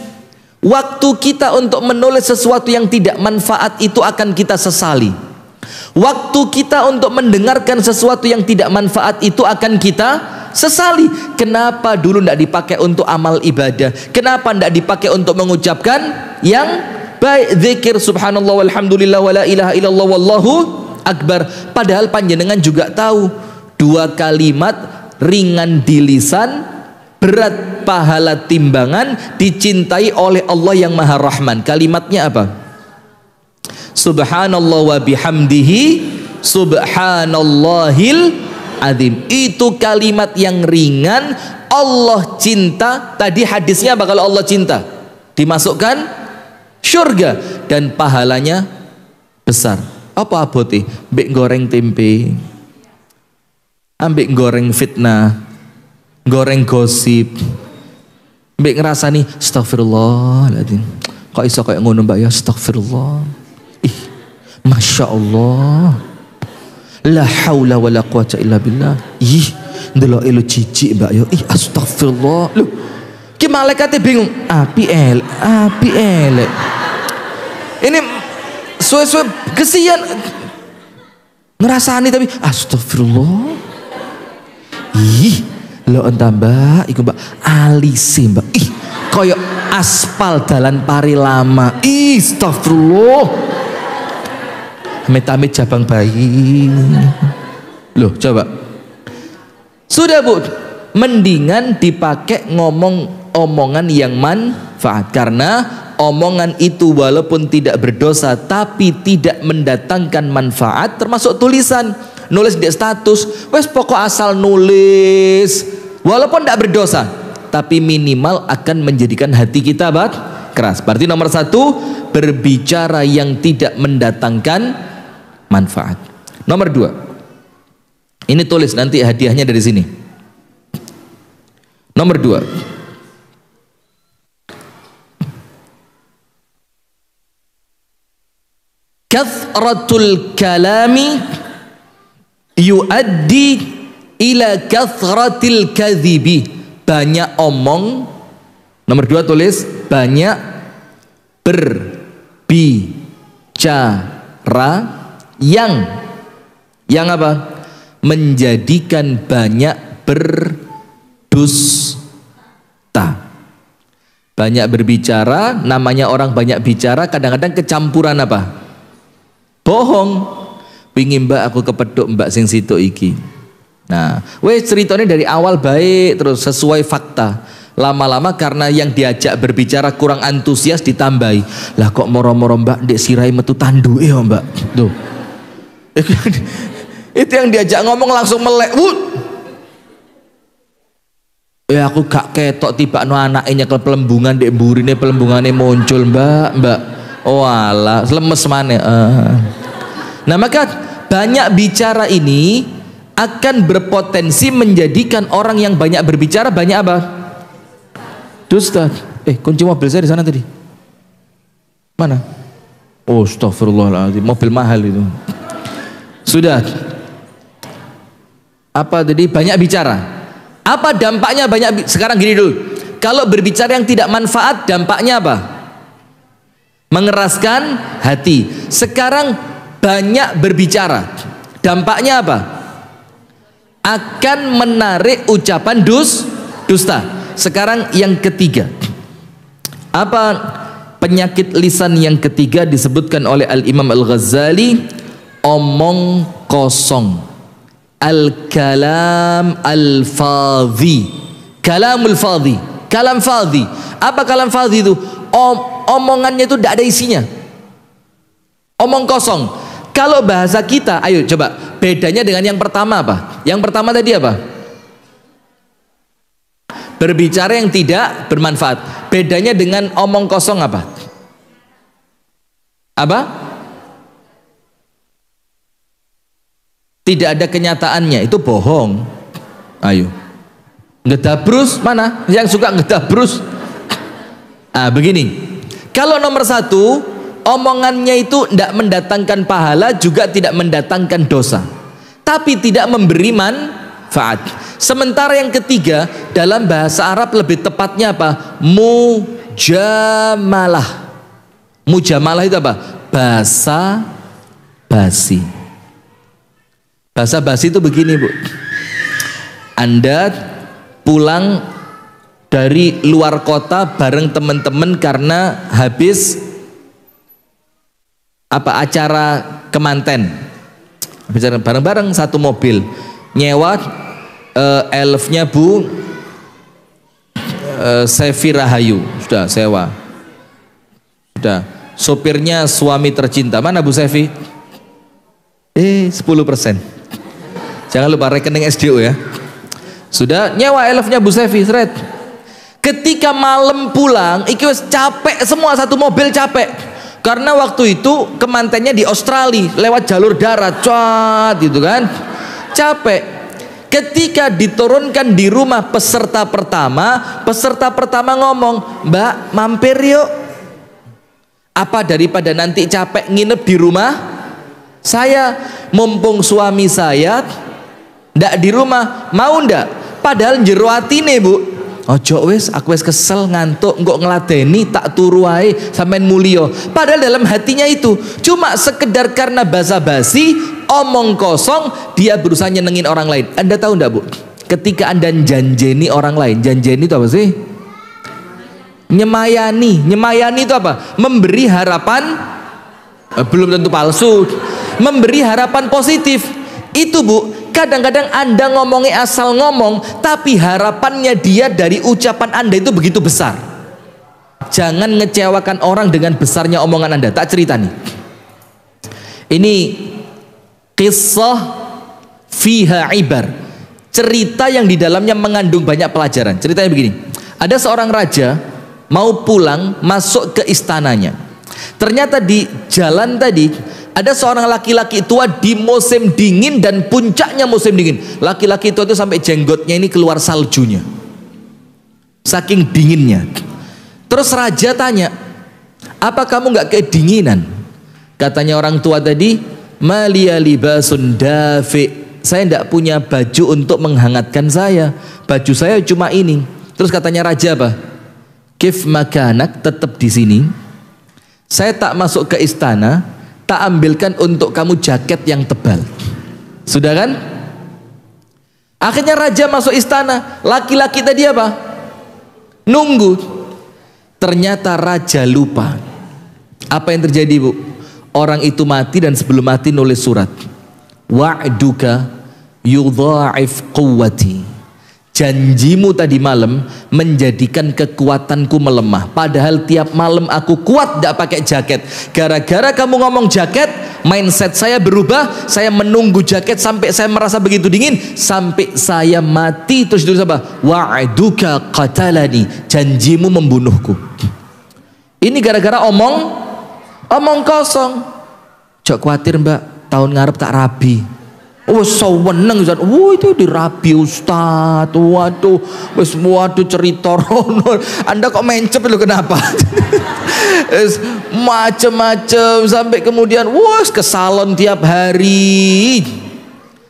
Waktu kita untuk menulis sesuatu yang tidak manfaat itu akan kita sesali. Waktu kita untuk mendengarkan sesuatu yang tidak manfaat itu akan kita sesali. Kenapa dulu tidak dipakai untuk amal ibadah? Kenapa tidak dipakai untuk mengucapkan yang baik zikir subhanallah walhamdulillah wala ilaha illallah wallahu akbar, padahal panjenengan juga tahu dua kalimat ringan di lisan, berat pahala timbangan, dicintai oleh Allah yang Maha Rahman. Kalimatnya apa? Subhanallah wa bihamdihi subhanallahil azim. Itu kalimat yang ringan, Allah cinta. Tadi hadisnya apa? Kalau Allah cinta dimasukkan surga dan pahalanya besar. Apa abote? Mbek goreng tempe, ambek goreng fitnah, goreng gosip, mbek ngerasani astagfirullahaladzim, kok iso kayak ngono mbak ya, astagfirullah, ih masya Allah, la haula wala quwata illa billah, ih ndelok elo jijik mbak ya, ih astagfirullah. Loh ki malaikate bingung, api elek ini suwe-suwe kesian ngerasani tapi astagfirullah. Ih lo entah mbak, iku mbak alisi mbak, ih koyo aspal dalan pari lama, ih astagfirullah, amit-amit jabang bayi. Loh coba, sudah bu, mendingan dipakai ngomong omongan yang manfaat, karena omongan itu walaupun tidak berdosa tapi tidak mendatangkan manfaat, termasuk tulisan, nulis di status, wes pokok asal nulis, walaupun tidak berdosa tapi minimal akan menjadikan hati kita keras. Berarti nomor satu, berbicara yang tidak mendatangkan manfaat. Nomor dua, ini tulis nanti hadiahnya dari sini. Nomor dua, kathratul kalami yuaddi ila kathratil kadhibi. Banyak omong. Nomor dua tulis, banyak berbicara yang apa? Menjadikan banyak berdusta. Banyak berbicara, namanya orang banyak bicara kadang-kadang kecampuran apa? Bohong. Pingin mbak aku kepeduk mbak sing situ iki. Nah, wes ceritanya dari awal baik terus sesuai fakta. Lama-lama karena yang diajak berbicara kurang antusias ditambahi. Lah kok moro-moro mbak ndek sirai metu tandu ya mbak. Tuh. Itu yang diajak ngomong langsung melek. Ya aku gak ketok tiba no anaknya ke pelembungan dek burine pelembungannya muncul mbak. Oh alah, lemes mana? Nah maka banyak bicara ini akan berpotensi menjadikan orang yang banyak berbicara banyak apa? Dusta. Kunci mobil saya di sana tadi. Mana? Oh, astagfirullahaladzim, mobil mahal itu. Sudah. Apa tadi? Banyak bicara. Apa dampaknya banyak? Sekarang gini dulu. Kalau berbicara yang tidak manfaat, dampaknya apa? Mengeraskan hati. Sekarang banyak berbicara, dampaknya apa? Akan menarik ucapan dusta. Sekarang yang ketiga, apa penyakit lisan yang ketiga disebutkan oleh Al-Imam Al-Ghazali? Omong kosong, al-kalam al-fadhi. Kalamul fadhi, kalam fadhi. Apa kalam fadhi itu? Omongannya itu tidak ada isinya, omong kosong. Kalau bahasa kita, ayo coba bedanya dengan yang pertama apa? Yang pertama tadi apa? Berbicara yang tidak bermanfaat. Bedanya dengan omong kosong apa? Apa? Tidak ada kenyataannya, itu bohong. Ayo. Ngedabrus mana? Yang suka ngedabrus? Begini. Kalau nomor satu, omongannya itu tidak mendatangkan pahala, juga tidak mendatangkan dosa, tapi tidak memberi manfaat. Sementara yang ketiga, dalam bahasa Arab lebih tepatnya apa? Mujamalah. Mujamalah itu apa? Basa basi. Basa basi itu begini bu, Anda pulang dari luar kota bareng teman-teman karena habis apa acara kemanten, bicara bareng-bareng satu mobil, nyewa elfnya Bu Sevi Rahayu, sudah sewa, sudah, sopirnya suami tercinta, mana Bu Sevi? 10%, jangan lupa rekening SDO ya. Sudah nyewa elfnya Bu Sevi, seret. Ketika malam pulang, iki wis capek semua, satu mobil capek. Karena waktu itu kemantennya di Australia lewat jalur darat, cat gitu kan, capek. Ketika diturunkan di rumah peserta pertama ngomong, Mbak mampir yuk. Apa daripada nanti capek nginep di rumah saya, mumpung suami saya ndak di rumah, mau ndak? Padahal jero atine Bu, ojo wis, aku wis kesel ngantuk, engkok ngeladeni tak turu wae sampean mulya. Padahal dalam hatinya itu cuma sekedar karena basa-basi, omong kosong, dia berusaha nyenengin orang lain. Anda tahu enggak Bu, ketika Anda janjeni orang lain, janjeni itu apa sih? Nyemayani. Nyemayani itu apa? Memberi harapan, belum tentu palsu, memberi harapan positif. Itu Bu, kadang-kadang Anda ngomongnya asal ngomong, tapi harapannya dia dari ucapan Anda itu begitu besar. Jangan ngecewakan orang dengan besarnya omongan Anda. Tak cerita nih, ini kisah fiha ibar, cerita yang di dalamnya mengandung banyak pelajaran. Ceritanya begini, ada seorang raja mau pulang masuk ke istananya. Ternyata di jalan tadi ada seorang laki-laki tua di musim dingin dan puncaknya musim dingin. Laki-laki tua itu sampai jenggotnya ini keluar saljunya, saking dinginnya. Terus raja tanya, apa kamu nggak kedinginan? Katanya orang tua tadi, malia libasun dafi, saya tidak punya baju untuk menghangatkan saya, baju saya cuma ini. Terus katanya raja apa? Kif makanak, tetap di sini, saya tak masuk ke istana, tak ambilkan untuk kamu jaket yang tebal. Sudah kan? Akhirnya raja masuk istana, laki-laki tadi apa? Nunggu. Ternyata raja lupa. Apa yang terjadi Bu? Orang itu mati dan sebelum mati nulis surat, wa'duka yudha'if quwwati, janjimu tadi malam menjadikan kekuatanku melemah. Padahal tiap malam aku kuat tidak pakai jaket. Gara-gara kamu ngomong jaket, mindset saya berubah. Saya menunggu jaket sampai saya merasa begitu dingin, sampai saya mati. Terus itu apa? Wa'duka qatalani, janjimu membunuhku. Ini gara-gara omong kosong. Jok khawatir Mbak, tahun ngarep tak rabi. Oh, seweneng Ustaz. Itu dirabi Ustaz. Waduh, cerita rono. Anda kok mencep lu kenapa? Macem-macem sampai kemudian ke salon tiap hari.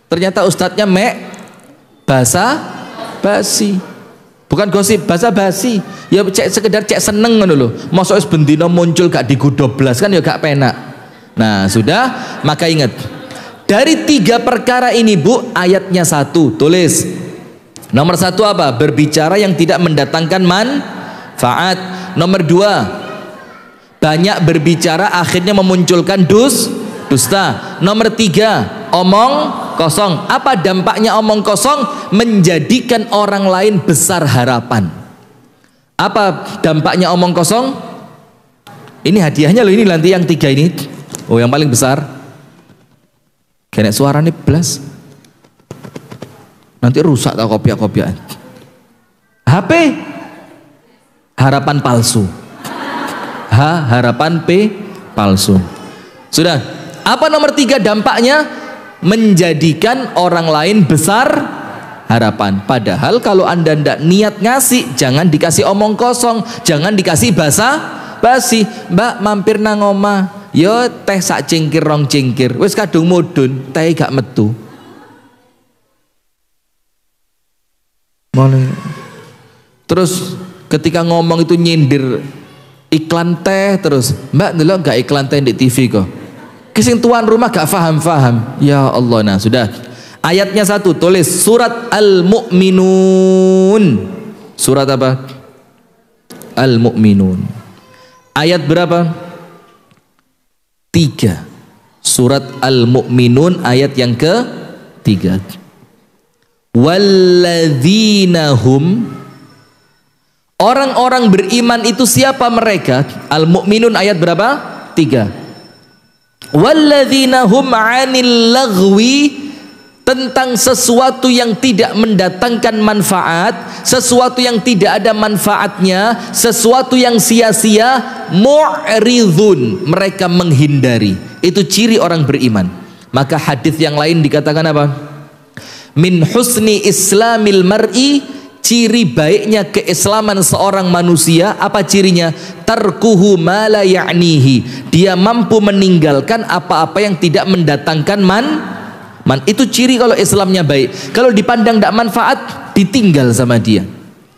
Ternyata ustadznya basa-basi. Bukan gosip, basa-basi. Ya sekedar seneng ngono lho. Mosok wis bendina muncul gak digudoblas kan ya gak penak. Nah, sudah, maka ingat, dari 3 perkara ini Bu, ayatnya 1, tulis. Nomor 1 apa? Berbicara yang tidak mendatangkan manfaat. Nomor 2, banyak berbicara akhirnya memunculkan dusta. Nomor 3, omong kosong. Apa dampaknya omong kosong? Menjadikan orang lain besar harapan. Apa dampaknya omong kosong? Ini hadiahnya loh, ini nanti yang 3 ini. Oh, yang paling besar. Kena suaranya belas, nanti rusak tak kopiah-kopiah. HP harapan palsu. Harapan palsu. Sudah. Apa nomor 3 dampaknya? Menjadikan orang lain besar harapan. Padahal kalau Anda tidak niat ngasih, jangan dikasih omong kosong, jangan dikasih basa-basi. Mbak mampir nang omah, yo teh sak cingkir rong cingkir, wis kadung mudun, teh gak metu. Terus ketika ngomong itu nyindir iklan teh terus, Mbak ndelok gak iklan teh di TV kok. Kising tuan rumah gak faham-faham. Ya Allah. Nah sudah, ayatnya 1, tulis surat Al-Mu'minun. Surat apa? Al-Mu'minun. Ayat berapa? 3. Surat Al-Mu'minun ayat yang ke-3. Walladzina hum, orang-orang beriman itu siapa mereka? Al-Mu'minun ayat berapa? 3. Walladzina hum 'anil laghwi, tentang sesuatu yang tidak mendatangkan manfaat, sesuatu yang tidak ada manfaatnya, sesuatu yang sia-sia, mu'ridun, mereka menghindari. Itu ciri orang beriman. Maka hadis yang lain dikatakan apa? Min husni islamil mar'i, ciri baiknya keislaman seorang manusia, apa cirinya? Tarkuhu ma la ya'nihi, dia mampu meninggalkan apa-apa yang tidak mendatangkan itu ciri kalau Islamnya baik. Kalau dipandang tidak manfaat, ditinggal sama dia.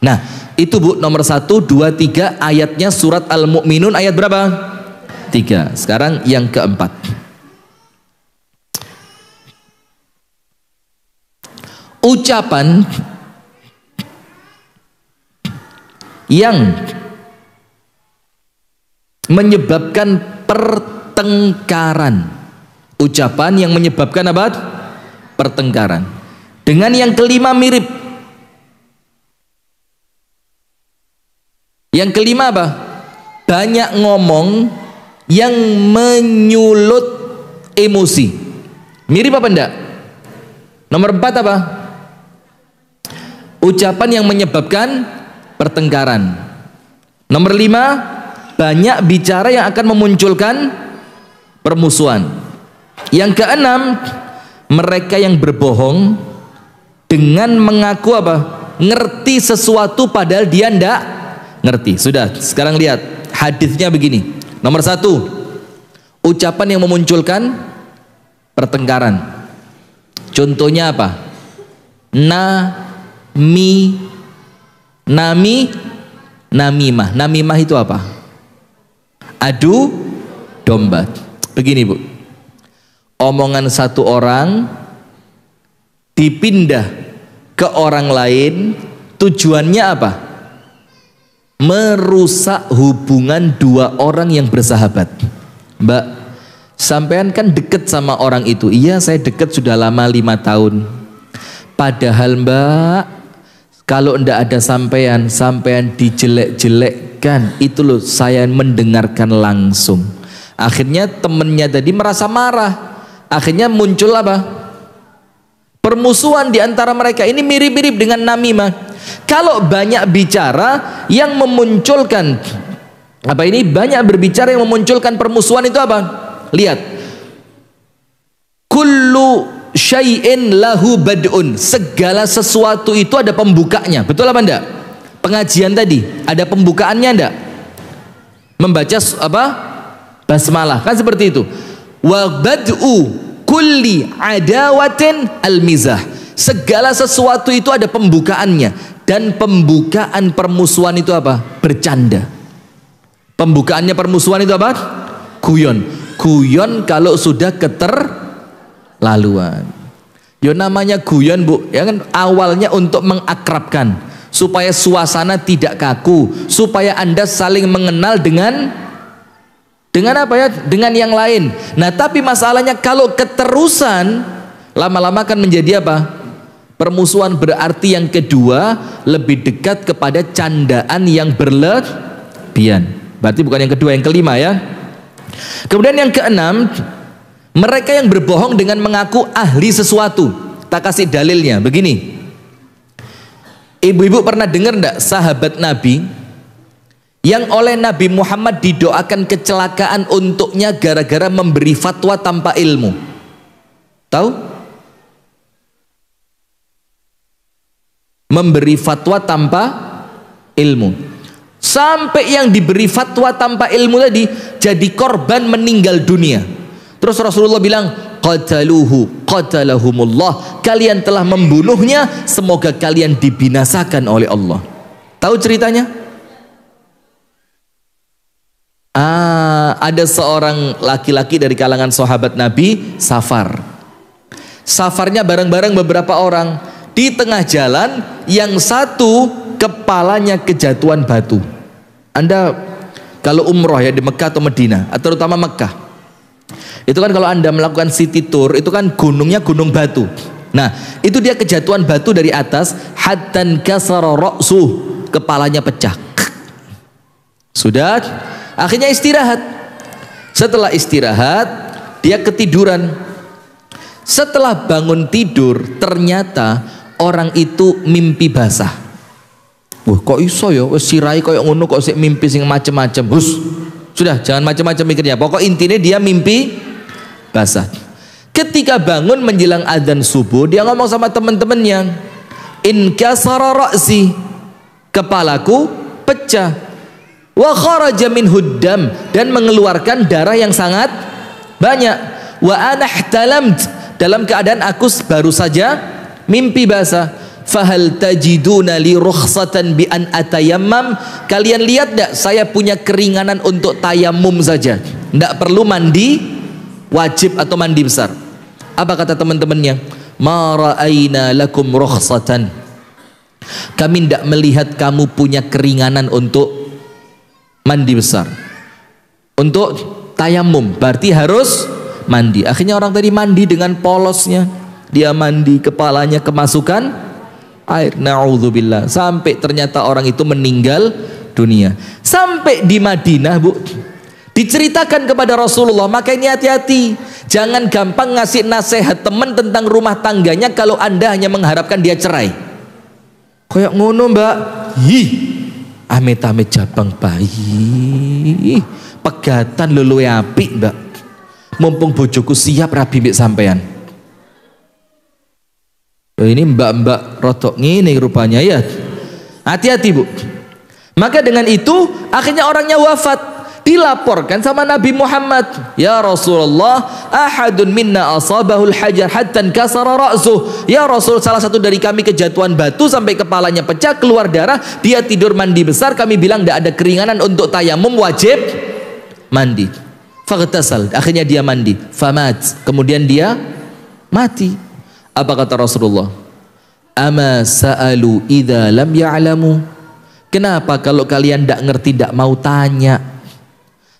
Nah, itu Bu, nomor 1, 2, 3 ayatnya surat Al-Mu'minun ayat berapa? 3. Sekarang yang keempat. Ucapan yang menyebabkan pertengkaran. Ucapan yang menyebabkan apa? Pertengkaran. Dengan yang kelima mirip. Yang kelima apa? Banyak ngomong yang menyulut emosi. Mirip apa enggak? Nomor 4 apa? Ucapan yang menyebabkan pertengkaran. Nomor 5, banyak bicara yang akan memunculkan permusuhan. Yang keenam, mereka yang berbohong dengan mengaku apa? Ngerti sesuatu padahal dia ndak ngerti. Sudah, sekarang lihat hadisnya begini. Nomor 1, ucapan yang memunculkan pertengkaran. Contohnya apa? Namimah. Namimah itu apa? Adu domba. Begini Bu, omongan satu orang dipindah ke orang lain, tujuannya apa? Merusak hubungan dua orang yang bersahabat. Mbak, sampean kan deket sama orang itu. Iya, saya deket sudah lama, 5 tahun. Padahal Mbak, kalau ndak ada sampean dijelek-jelekkan, itu loh saya mendengarkan langsung. Akhirnya temennya tadi merasa marah. Akhirnya muncul apa? Permusuhan di antara mereka. Ini mirip-mirip dengan namimah. Kalau banyak bicara yang memunculkan apa ini? Banyak berbicara yang memunculkan permusuhan itu apa? Lihat. Kullu syai'in lahu bad'un. Segala sesuatu itu ada pembukanya. Betul apa enggak? Pengajian tadi ada pembukaannya enggak? Membaca apa? Basmalah. Kan seperti itu. Wa bad'u kulli adawatin al-mizah. Segala sesuatu itu ada pembukaannya, dan pembukaan permusuhan itu apa? Bercanda. Pembukaannya permusuhan itu apa? Guyon. Guyon kalau sudah keterlaluan. Ya namanya guyon Bu, ya kan awalnya untuk mengakrabkan, supaya suasana tidak kaku, supaya Anda saling mengenal dengan apa ya? Dengan yang lain. Nah, tapi masalahnya kalau keterusan, lama-lama akan menjadi apa? Permusuhan. Berarti yang kedua lebih dekat kepada candaan yang berlebihan. Berarti bukan yang kedua, yang kelima ya. Kemudian yang keenam, mereka yang berbohong dengan mengaku ahli sesuatu. Tak kasih dalilnya. Begini, ibu-ibu pernah dengar enggak sahabat Nabi yang oleh Nabi Muhammad didoakan kecelakaan untuknya gara-gara memberi fatwa tanpa ilmu? Tahu? Memberi fatwa tanpa ilmu. Sampai yang diberi fatwa tanpa ilmu tadi jadi korban meninggal dunia. Terus Rasulullah bilang, qatalahumullah, kalian telah membunuhnya, semoga kalian dibinasakan oleh Allah. Tahu ceritanya? Ada seorang laki-laki dari kalangan sahabat Nabi safar. Safarnya bareng-bareng beberapa orang. Di tengah jalan, yang satu kepalanya kejatuhan batu. Anda kalau umroh ya di Mekah atau Medina, atau terutama Mekah, Itu kan kalau Anda melakukan city tour, itu kan gunungnya gunung batu. Nah, itu dia kejatuhan batu dari atas, hattan kasara ra'suh, kepalanya pecah. Sudah, akhirnya istirahat. Setelah istirahat, dia ketiduran. Setelah bangun tidur, ternyata orang itu mimpi basah. Wah, kok iso ya? Wes sirai koyo ngono kok sik mimpi sing macem-macem. Hus. Sudah, jangan macam-macam mikirnya. Pokok intinya dia mimpi basah. Ketika bangun menjelang adzan subuh, dia ngomong sama teman-temannya, in kasara ra'si, kepalaku pecah, wa kharaja min huddam, dan mengeluarkan darah yang sangat banyak, wa ana ihtalamt, dalam keadaan aku baru saja mimpi basah. Fahal tajiduna li rukhsatan bi an atayammam, kalian lihat enggak saya punya keringanan untuk tayamum saja, enggak perlu mandi wajib atau mandi besar. Apa kata teman-temannya? Ma ra'aina lakum rukhsatan, kami tidak melihat kamu punya keringanan untuk mandi besar. Untuk tayamum berarti harus mandi. Akhirnya orang tadi mandi dengan polosnya, dia mandi, kepalanya kemasukan air, na'udzubillah, sampai ternyata orang itu meninggal dunia. Sampai di Madinah, Bu, diceritakan kepada Rasulullah. Maka ini hati-hati, jangan gampang ngasih nasihat teman tentang rumah tangganya kalau Anda hanya mengharapkan dia cerai. Kayak ngono, Mbak. Hi, amit-amit jabang bayi, pegatan luwe apik, Mbak. Mumpung bojoku siap rabi mbek sampean. Ini mbak-mbak rotok ngene rupanya ya. Hati-hati, Bu. Maka dengan itu akhirnya orangnya wafat. Dilaporkan sama Nabi Muhammad, ya Rasulullah, ahadun minna asabahul hajar hatta kasara ra'suh. Ya Rasul, salah satu dari kami kejatuhan batu sampai kepalanya pecah, keluar darah, dia tidur mandi besar, kami bilang tidak ada keringanan untuk tayamum, wajib mandi. Faghtasal, akhirnya dia mandi, famat, kemudian dia mati. Apa kata Rasulullah? Ama sa'alu idza lam ya'lamu, kenapa kalau kalian tidak ngerti tidak mau tanya?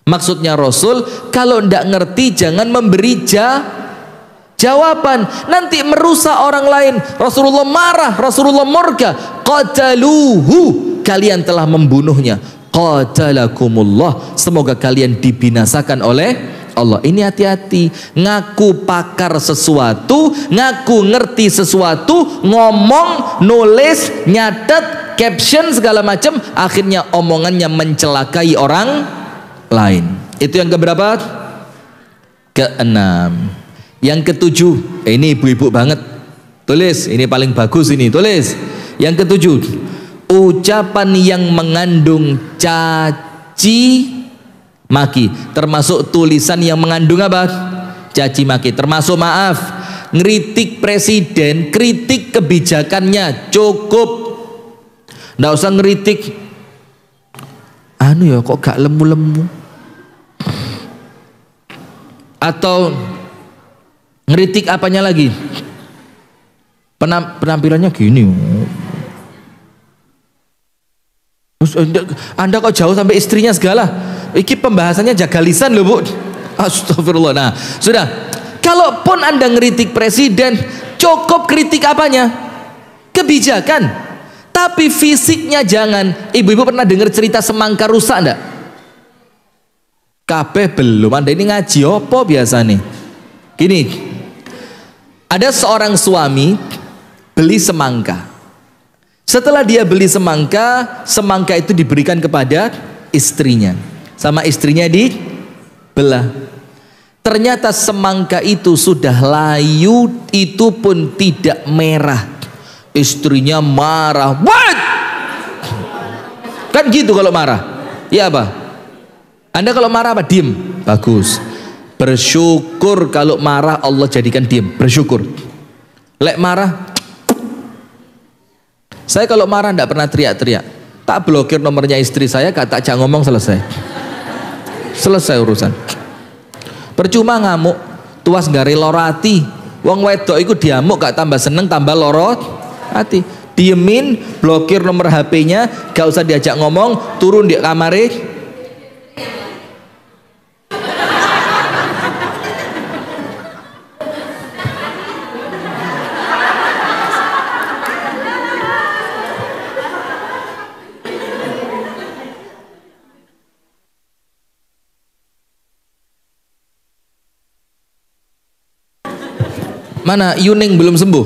Maksudnya Rasul, kalau tidak ngerti jangan memberi jawaban, nanti merusak orang lain. Rasulullah marah, Rasulullah murka. Qataluhu, kalian telah membunuhnya. Qatalakumullah, semoga kalian dibinasakan oleh Allah. Ini hati-hati, ngaku pakar sesuatu, ngaku ngerti sesuatu, ngomong, nulis, nyatet, caption segala macam, akhirnya omongannya mencelakai orang lain. Itu yang keberapa? Keenam. Yang ketujuh, ini ibu-ibu banget, tulis, ini paling bagus ini, tulis. Yang ketujuh, ucapan yang mengandung caci maki, termasuk tulisan yang mengandung apa? Caci maki, termasuk maaf, ngeritik presiden, kritik kebijakannya cukup, nggak usah ngeritik anu ya kok gak lemu-lemu, atau ngeritik apanya lagi, penampilannya gini. Anda kok jauh sampai istrinya segala. Iki pembahasannya jaga lisan loh, Bu. Astagfirullah. Nah, sudah. Kalaupun Anda ngeritik presiden, cukup kritik apanya? Kebijakan. Tapi fisiknya jangan. Ibu-ibu pernah dengar cerita semangka rusak enggak? Kabeh belum. Anda ini ngaji apa biasa nih? Gini. Ada seorang suami beli semangka. Setelah dia beli semangka, semangka itu diberikan kepada istrinya, sama istrinya dibelah. Ternyata semangka itu sudah layu, itu pun tidak merah. Istrinya marah. What? Kan gitu kalau marah. Ya apa? Anda kalau marah apa? Diem. Bagus. Bersyukur kalau marah Allah jadikan diem. Bersyukur. Lek marah, saya kalau marah tidak pernah teriak-teriak, tak blokir nomornya istri saya, kata cak ngomong, selesai urusan. Percuma ngamuk, tuas gari lorati, wong wedok iku diamuk gak tambah seneng, tambah lorot hati. Diemin, blokir nomor HP-nya, gak usah diajak ngomong, turun di kamar. Mana Yuning belum sembuh?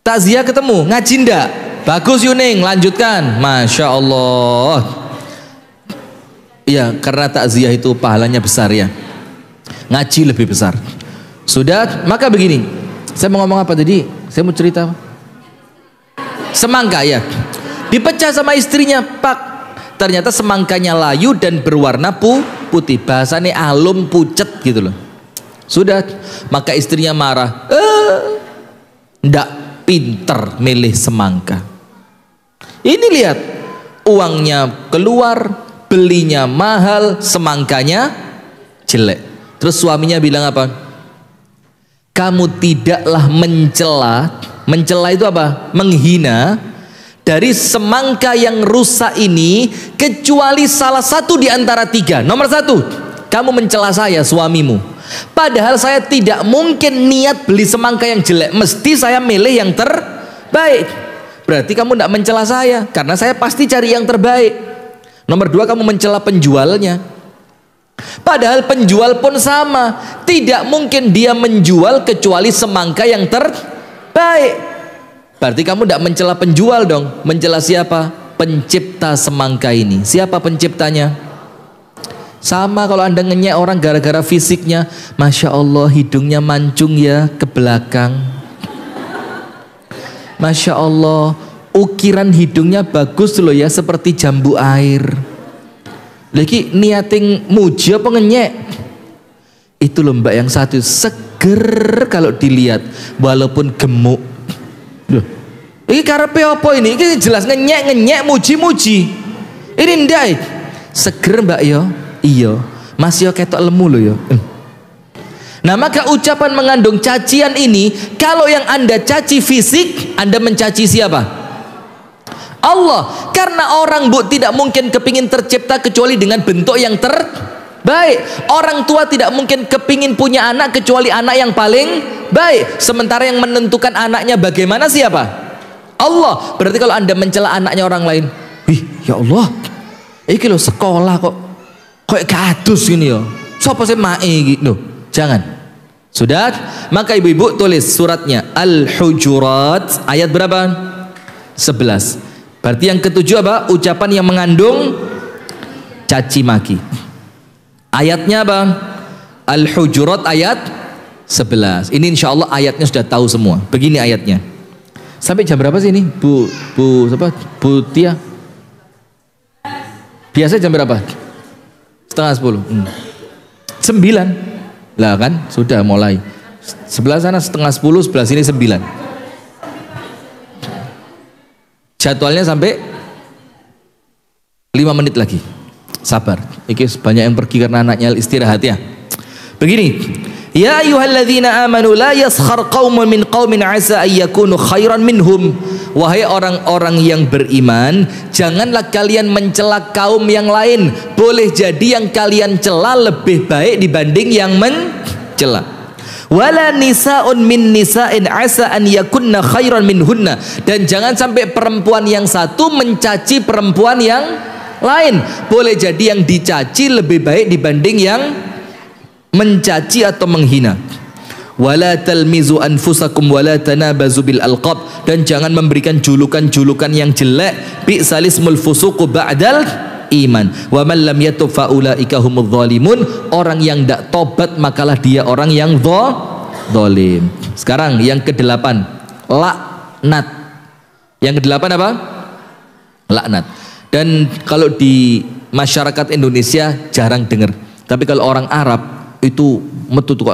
Takziah ketemu, ngaji ndak? Bagus Yuning, lanjutkan. Masya Allah. Iya, karena takziah itu pahalanya besar ya. Ngaji lebih besar. Sudah, maka begini. Saya mau ngomong apa tadi? Saya mau cerita apa? Semangka ya. Dipecah sama istrinya, Pak. Ternyata semangkanya layu dan berwarna putih. Bahasanya alum pucet gitu loh. Sudah, maka istrinya marah. Ndak pinter milih semangka. Ini lihat, uangnya keluar, belinya mahal, semangkanya jelek. Terus suaminya bilang apa? Kamu tidaklah mencela itu apa? Menghina dari semangka yang rusak ini kecuali salah satu di antara tiga. Nomor satu, kamu mencela saya, suamimu. Padahal saya tidak mungkin niat beli semangka yang jelek, mesti saya milih yang terbaik. Berarti kamu tidak mencela saya, karena saya pasti cari yang terbaik. Nomor dua, kamu mencela penjualnya. Padahal penjual pun sama, tidak mungkin dia menjual kecuali semangka yang terbaik. Berarti kamu tidak mencela penjual dong. Mencela siapa? Pencipta semangka ini. Siapa penciptanya? Sama kalau Anda ngenyek orang gara-gara fisiknya. Masya Allah hidungnya mancung ya ke belakang. Masya Allah ukiran hidungnya bagus loh ya, seperti jambu air. Lagi niating muji apa ngenyek? Itu loh mbak yang satu, seger kalau dilihat walaupun gemuk. Loh, ini karepe apa ini? Ini jelas ngenyek muji. Ini ndak seger mbak yo. Iya, masih ketok lemu loh yo. Nah maka ucapan mengandung cacian ini, kalau yang Anda caci fisik, Anda mencaci siapa? Allah. Karena orang tidak mungkin kepingin tercipta kecuali dengan bentuk yang terbaik. Orang tua tidak mungkin kepingin punya anak kecuali anak yang paling baik. Sementara yang menentukan anaknya bagaimana siapa? Allah. Berarti kalau Anda mencela anaknya orang lain, wih ya Allah, iki lo sekolah kok kadus gini yo, sopo sih mae gitu. Jangan. Sudah, maka ibu-ibu tulis suratnya Al-Hujurat ayat berapa? 11. Berarti yang ketujuh apa? Ucapan yang mengandung caci maki. Ayatnya apa? Al-Hujurat ayat 11. Ini insya Allah ayatnya sudah tahu semua. Begini ayatnya. Sampai jam berapa sih ini? Bu Tia? Biasa jam berapa? Setengah 10. 9. Lah kan sudah mulai. Sebelah sana setengah 10, sebelah sini 9. Jadwalnya sampai 5 menit lagi. Sabar. Iki banyak yang pergi karena anaknya istirahat ya. Begini. Ya ayyuhalladzina amanu la yaskhar qaumun min qaumin asa ayyakunu khairan minhum. Wahai orang-orang yang beriman, janganlah kalian mencela kaum yang lain. Boleh jadi yang kalian cela lebih baik dibanding yang mencela. Wala nisaun min nisa'in asa an yakunna khairan minhunna. Dan jangan sampai perempuan yang satu mencaci perempuan yang lain. Boleh jadi yang dicaci lebih baik dibanding yang mencaci atau menghina. Wala talmizu anfusakum wala tanabazu bil alqab. Dan jangan memberikan julukan-julukan yang jelek. Bi'salismul fusuqu ba'dal iman. Wa man lam yatub fa ulaika humudz zalimun. Orang yang tidak tobat makalah dia orang yang zalim. Sekarang yang ke-8, laknat. Yang ke-8 apa? Laknat. Dan kalau di masyarakat Indonesia jarang dengar. Tapi kalau orang Arab itu metu tuh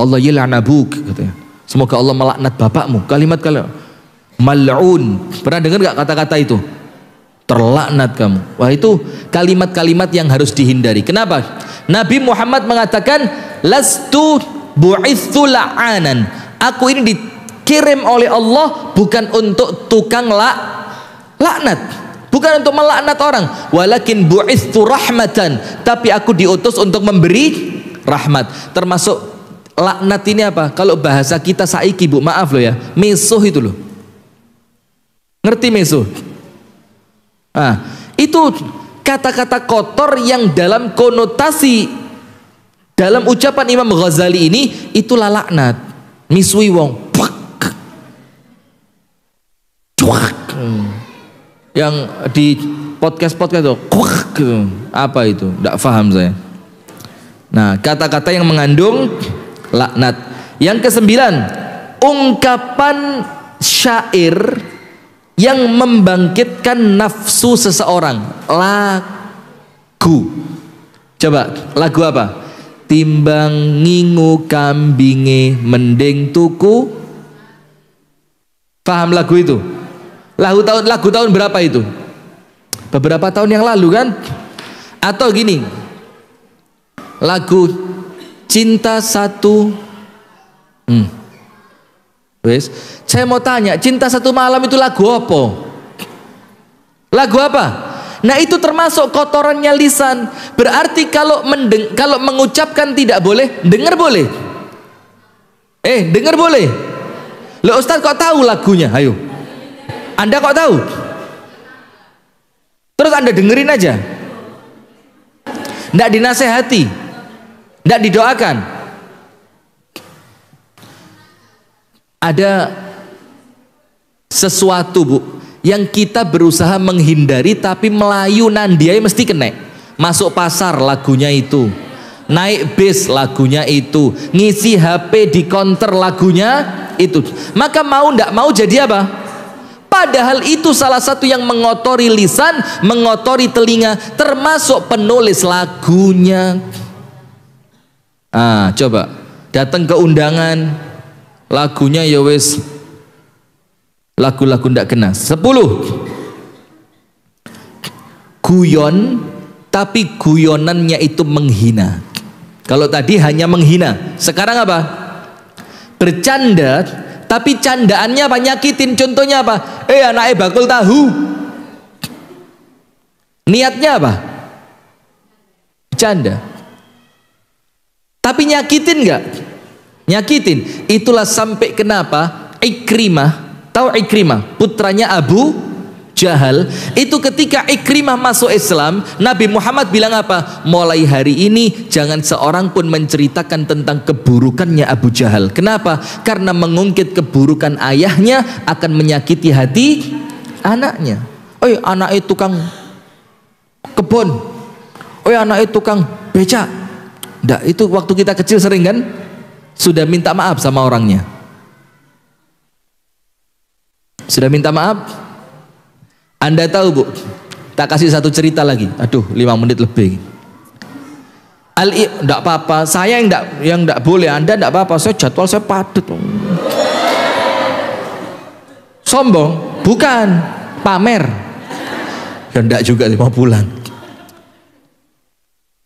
Allah yal'anabuk katanya. Semoga Allah melaknat bapakmu. Kalimat mal'un. Pernah dengar enggak kata-kata itu? Terlaknat kamu. Wah itu kalimat-kalimat yang harus dihindari. Kenapa? Nabi Muhammad mengatakan lastu bu'ithu la'anan. Aku ini dikirim oleh Allah bukan untuk tukang laknat, bukan untuk melaknat orang. Walakin bu'ithu rahmatan. Tapi aku diutus untuk memberi rahmat. Termasuk laknat ini apa? Kalau bahasa kita saiki bu, maaf loh ya, mesuh itu loh. Ngerti mesuh? Itu kata-kata kotor yang dalam konotasi Dalam ucapan Imam Ghazali ini itulah laknat. Misui wong. Yang di podcast-podcast itu apa itu? Tidak paham saya. Nah, kata-kata yang mengandung laknat. Yang kesembilan, ungkapan syair yang membangkitkan nafsu seseorang. Lagu. Coba, lagu apa? Timbang ngingu kambinge mending tuku. Paham lagu itu? Lagu tahun berapa itu? Beberapa tahun yang lalu kan? Atau gini, lagu Cinta Satu wes, saya mau tanya, Cinta Satu Malam itu lagu apa? Lagu apa? Nah, itu termasuk kotorannya lisan. Berarti kalau mengucapkan tidak boleh, dengar boleh. Dengar boleh. Loh, Ustaz kok tahu lagunya? Ayo, Anda kok tahu? Terus Anda dengerin aja, nggak dinasehati, nggak didoakan. Ada sesuatu, Bu, yang kita berusaha menghindari, tapi Melayu nandiai mesti kena. Masuk pasar lagunya itu, naik bis lagunya itu, ngisi HP di counter lagunya itu. Maka mau ndak mau jadi apa? Padahal itu salah satu yang mengotori lisan, mengotori telinga, termasuk penulis lagunya. Coba datang ke undangan, lagunya ya wes lagu-lagu ndak kena. 10. Guyon, tapi guyonannya itu menghina. Kalau tadi hanya menghina, sekarang apa? Bercanda, tapi candaannya apa? Nyakitin. Contohnya apa? Anaknya bakul tahu. Niatnya apa? Bercanda, tapi nyakitin nggak? Nyakitin. Itulah sampai kenapa Ikrimah, tahu Ikrimah, putranya Abu Jahal, itu ketika Ikrimah masuk Islam, Nabi Muhammad bilang apa? Mulai hari ini jangan seorang pun menceritakan tentang keburukannya Abu Jahal. Kenapa? Karena mengungkit keburukan ayahnya akan menyakiti hati anaknya. Anaknya tukang kebun, anaknya tukang beca. Nggak, itu waktu kita kecil sering kan? Sudah minta maaf sama orangnya. Sudah minta maaf. Anda tahu, Bu, tak kasih satu cerita lagi. Aduh, 5 menit lebih. Enggak apa-apa, saya yang enggak boleh, Anda enggak apa-apa. Saya jadwal saya padat. Sombong? Bukan, pamer. Ya enggak juga, mau pulang.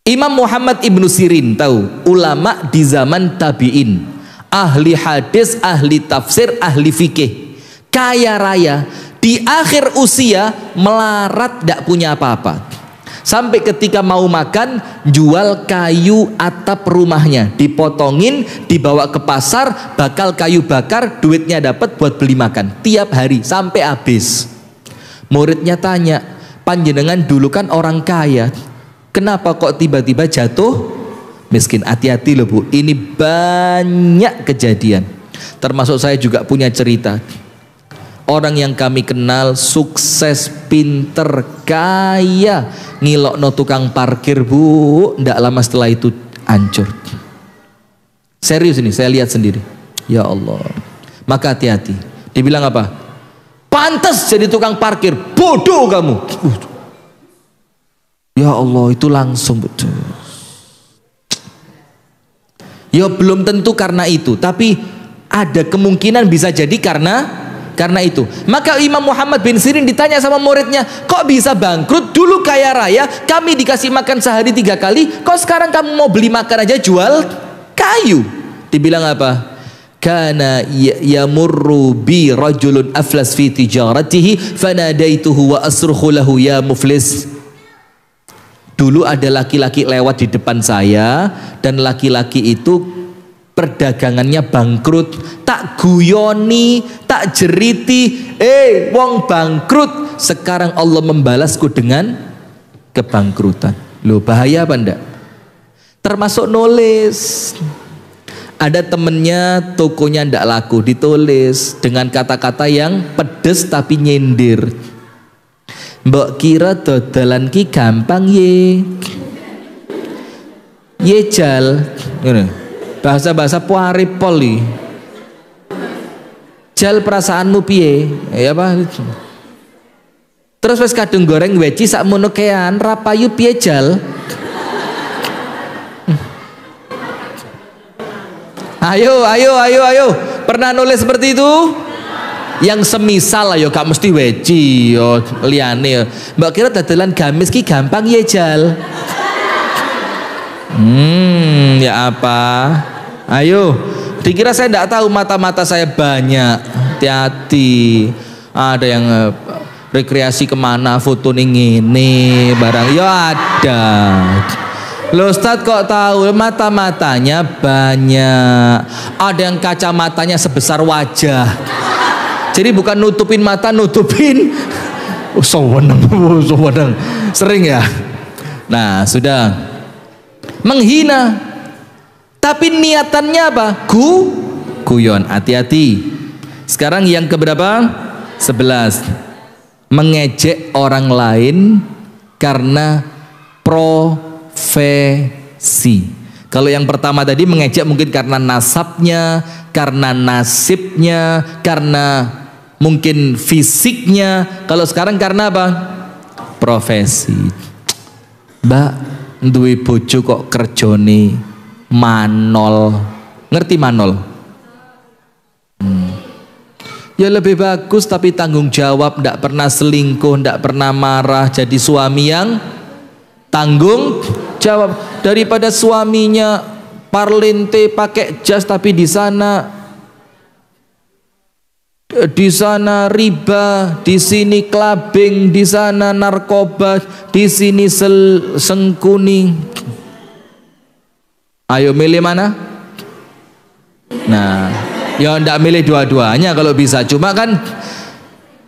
Imam Muhammad Ibnu Sirin, tahu, ulama di zaman tabi'in, ahli hadis, ahli tafsir, ahli fikih, kaya raya. Di akhir usia melarat, tidak punya apa-apa. Sampai ketika mau makan, jual kayu atap rumahnya, dipotongin, dibawa ke pasar, bakal kayu bakar, duitnya dapat buat beli makan tiap hari sampai habis. Muridnya tanya, panjenengan dulu kan orang kaya, kenapa kok tiba-tiba jatuh miskin? Hati-hati loh, Bu, ini banyak kejadian. Termasuk saya juga punya cerita. Orang yang kami kenal sukses, pinter, kaya, ngilokno tukang parkir, Bu, ndak lama setelah itu hancur. Serius ini, saya lihat sendiri. Ya Allah. Maka hati-hati. Dibilang apa? Pantas jadi tukang parkir, bodoh kamu. Ya Allah, itu langsung betul. Ya belum tentu karena itu, tapi ada kemungkinan bisa jadi karena itu. Maka Imam Muhammad bin Sirin ditanya sama muridnya, kok bisa bangkrut? Dulu kaya raya, kami dikasih makan sehari 3 kali, kok sekarang kamu mau beli makan aja jual kayu? Dibilang apa? Kana yamurru bi rajulun aflas fi tijaratihi fanadaituhu wa asrukhu lahu ya muflis. Dulu ada laki-laki lewat di depan saya, dan laki-laki itu perdagangannya bangkrut, tak guyoni, tak jeriti, wong bangkrut, sekarang Allah membalasku dengan kebangkrutan. Loh, bahaya apa enggak? termasuk nulis. Ada temennya tokonya ndak laku, ditulis dengan kata-kata yang pedes tapi nyindir. Mbok kira dodolan ki gampang ye jal, bahasa-bahasa puaripol li. Jal perasaanmu piye? Ya apa? Terus wis kadung goreng weci sakmono kean rapayu piye jal? Ayo. Pernah nulis seperti itu? Yang semisal ayo gak mesti weci yo liyane yo. Mbak kira dadelan gamis ki gampang ya jal. Ya apa? Ayo. Dikira saya enggak tahu mata-mata saya banyak. Hati-hati. Ada yang rekreasi kemana foto nih ngene barang yo ada. Loh Ustadz kok tahu mata-matanya banyak. Ada yang kacamatanya sebesar wajah. Jadi bukan nutupin mata, nutupin sewenang. Sering ya. Nah sudah menghina. Tapi niatannya apa? Guyon. Hati-hati. Sekarang yang keberapa? 11. Mengejek orang lain karena profesi. Kalau yang pertama tadi mengejek mungkin karena nasabnya, karena nasibnya, karena mungkin fisiknya. Kalau sekarang karena apa? Profesi. Mbak duwe bojo kok kerjone manol. Ngerti manol? Ya lebih bagus tapi tanggung jawab, ndak pernah selingkuh, ndak pernah marah, jadi suami yang tanggung jawab daripada suaminya parlente pakai jas tapi di sana riba, di sini clubbing, di sana narkoba, di sini sengkuni. Ayo milih mana? Nah, ya ndak milih dua-duanya kalau bisa. Cuma kan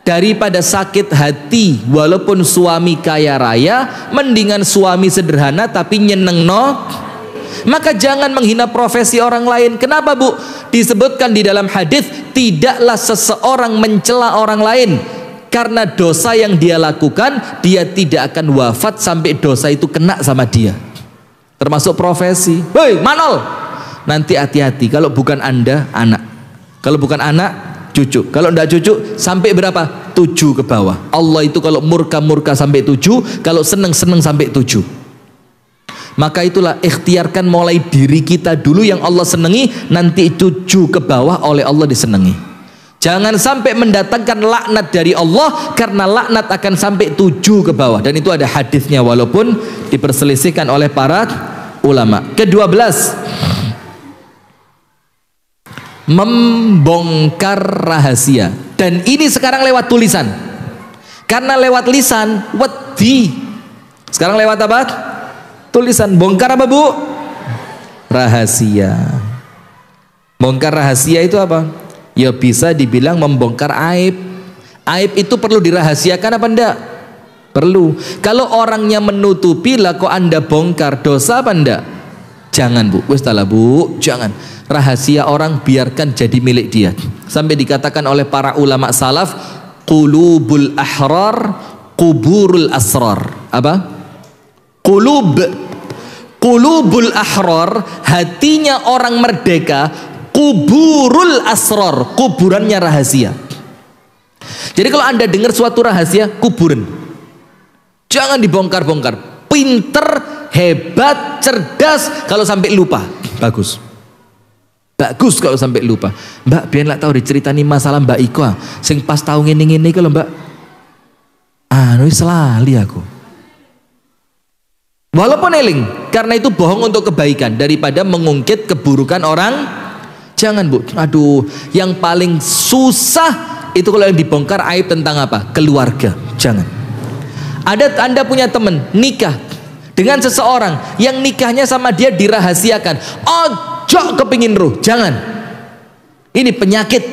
daripada sakit hati walaupun suami kaya raya, mendingan suami sederhana tapi nyenengno. Maka jangan menghina profesi orang lain. Kenapa Bu? Disebutkan di dalam hadis, tidaklah seseorang mencela orang lain karena dosa yang dia lakukan, dia tidak akan wafat sampai dosa itu kena sama dia. Termasuk profesi. Hei manol, nanti hati-hati kalau bukan Anda anak, kalau bukan anak cucu, kalau enggak cucu sampai berapa? 7 ke bawah. Allah itu kalau murka sampai 7, kalau seneng sampai 7. Maka itulah ikhtiarkan mulai diri kita dulu yang Allah senangi, nanti 7 ke bawah oleh Allah disenangi. Jangan sampai mendatangkan laknat dari Allah, karena laknat akan sampai 7 ke bawah. Dan itu ada hadisnya walaupun diperselisihkan oleh para ulama. Ke-12, membongkar rahasia. Dan ini sekarang lewat tulisan. Karena lewat lisan wedi. Sekarang lewat apa? Tulisan. Bongkar apa Bu? Rahasia. Bongkar rahasia itu apa? Ya bisa dibilang membongkar aib. Aib itu perlu dirahasiakan apa enggak? Perlu. Kalau orangnya menutupi, lah kok Anda bongkar, dosa apa enggak? Jangan Bu, wis lah Bu, jangan. Rahasia orang biarkan jadi milik dia. Sampai dikatakan oleh para ulama salaf, qulubul ahrar quburul asrar. Apa? Qulubul ahrar, hatinya orang merdeka, kuburul asrar, kuburannya rahasia. Jadi kalau Anda dengar suatu rahasia, kuburan, jangan dibongkar-bongkar. Pinter, hebat, cerdas kalau sampai lupa, bagus kalau sampai lupa. Mbak biar lah tahu diceritani masalah Mbak Iko sing pas tahu ngene-ngene kalau Mbak wis lali aku. Walaupun eling, karena itu bohong untuk kebaikan daripada mengungkit keburukan orang. Jangan Bu, aduh, yang paling susah itu kalau yang dibongkar aib tentang apa? Keluarga. Jangan. Anda punya teman nikah dengan seseorang yang nikahnya sama dia dirahasiakan. Ojo kepingin ruh, jangan. Ini penyakit.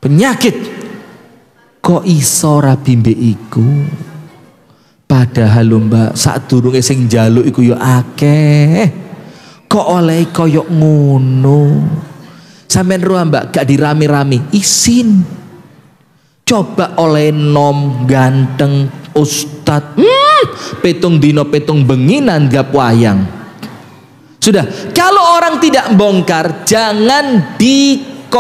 Penyakit. Kok iso rabi mbek iku? Padahal lho Mbak, sadurunge sing njaluk iku ya akeh. Kok oleh koyok ngono? Sampeyan ruang Mbak gak dirami-rami, isin. Coba oleh nom ganteng ustad, petung dino petung bengi nanggap wayang. Sudah, kalau orang tidak bongkar, jangan dikorek.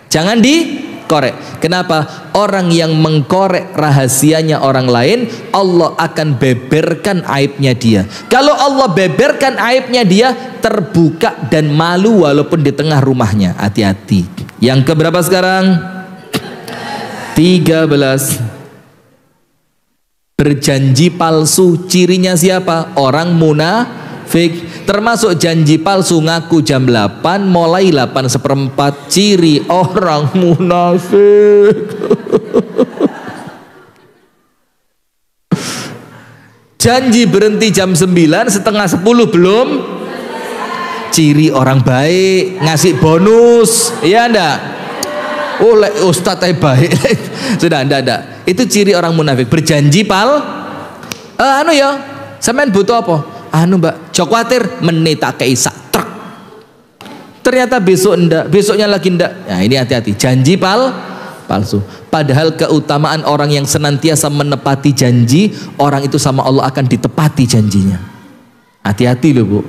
Jangan dikorek. Kenapa? Orang yang mengkorek rahasianya orang lain, Allah akan beberkan aibnya dia. Kalau Allah beberkan aibnya dia, terbuka dan malu walaupun di tengah rumahnya. Hati-hati. Yang keberapa sekarang? 13. Berjanji palsu, cirinya siapa? Orang munafik. Termasuk janji palsu, ngaku jam 8 mulai 8:15. Ciri orang munafik. Janji berhenti jam 9, setengah 10 belum. Ciri orang baik, ngasih bonus, iya ndak? Oleh ustadz baik. Sudah ndak. Itu ciri orang munafik. Berjanji anu ya, sampean butuh apa? Anu Mbak, jok khawatir menita keisak truk. Ternyata besok ndak, besoknya lagi ndak. Nah ini hati-hati, janji palsu. Padahal keutamaan orang yang senantiasa menepati janji, orang itu sama Allah akan ditepati janjinya. Hati-hati loh Bu.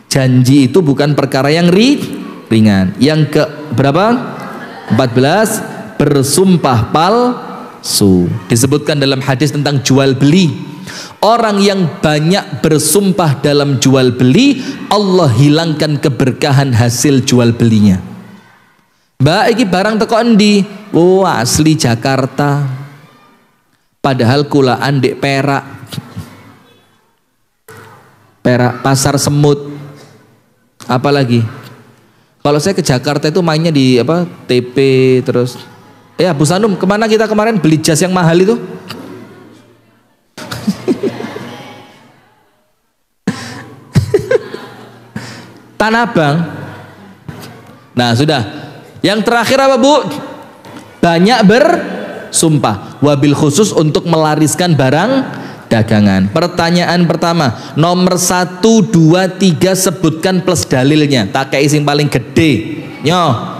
Janji itu bukan perkara yang ringan. Yang ke berapa? 14. Bersumpah palsu. Disebutkan dalam hadis tentang jual beli. Orang yang banyak bersumpah dalam jual beli, Allah hilangkan keberkahan hasil jual belinya. Mbak, iki barang teko endi? Oh, asli Jakarta. Padahal kulaan dek Perak. Perak, Pasar Semut. Apalagi? Kalau saya ke Jakarta itu mainnya di apa? TP terus. Ya, Bu Sanum, kemana kita kemarin beli jas yang mahal itu? Tanah Abang. Nah sudah. Yang terakhir apa Bu? Banyak bersumpah. Wabil khusus untuk melariskan barang dagangan. Pertanyaan pertama, nomor 1, 2, 3 sebutkan plus dalilnya. Tak kayak sing paling gede. Nyo.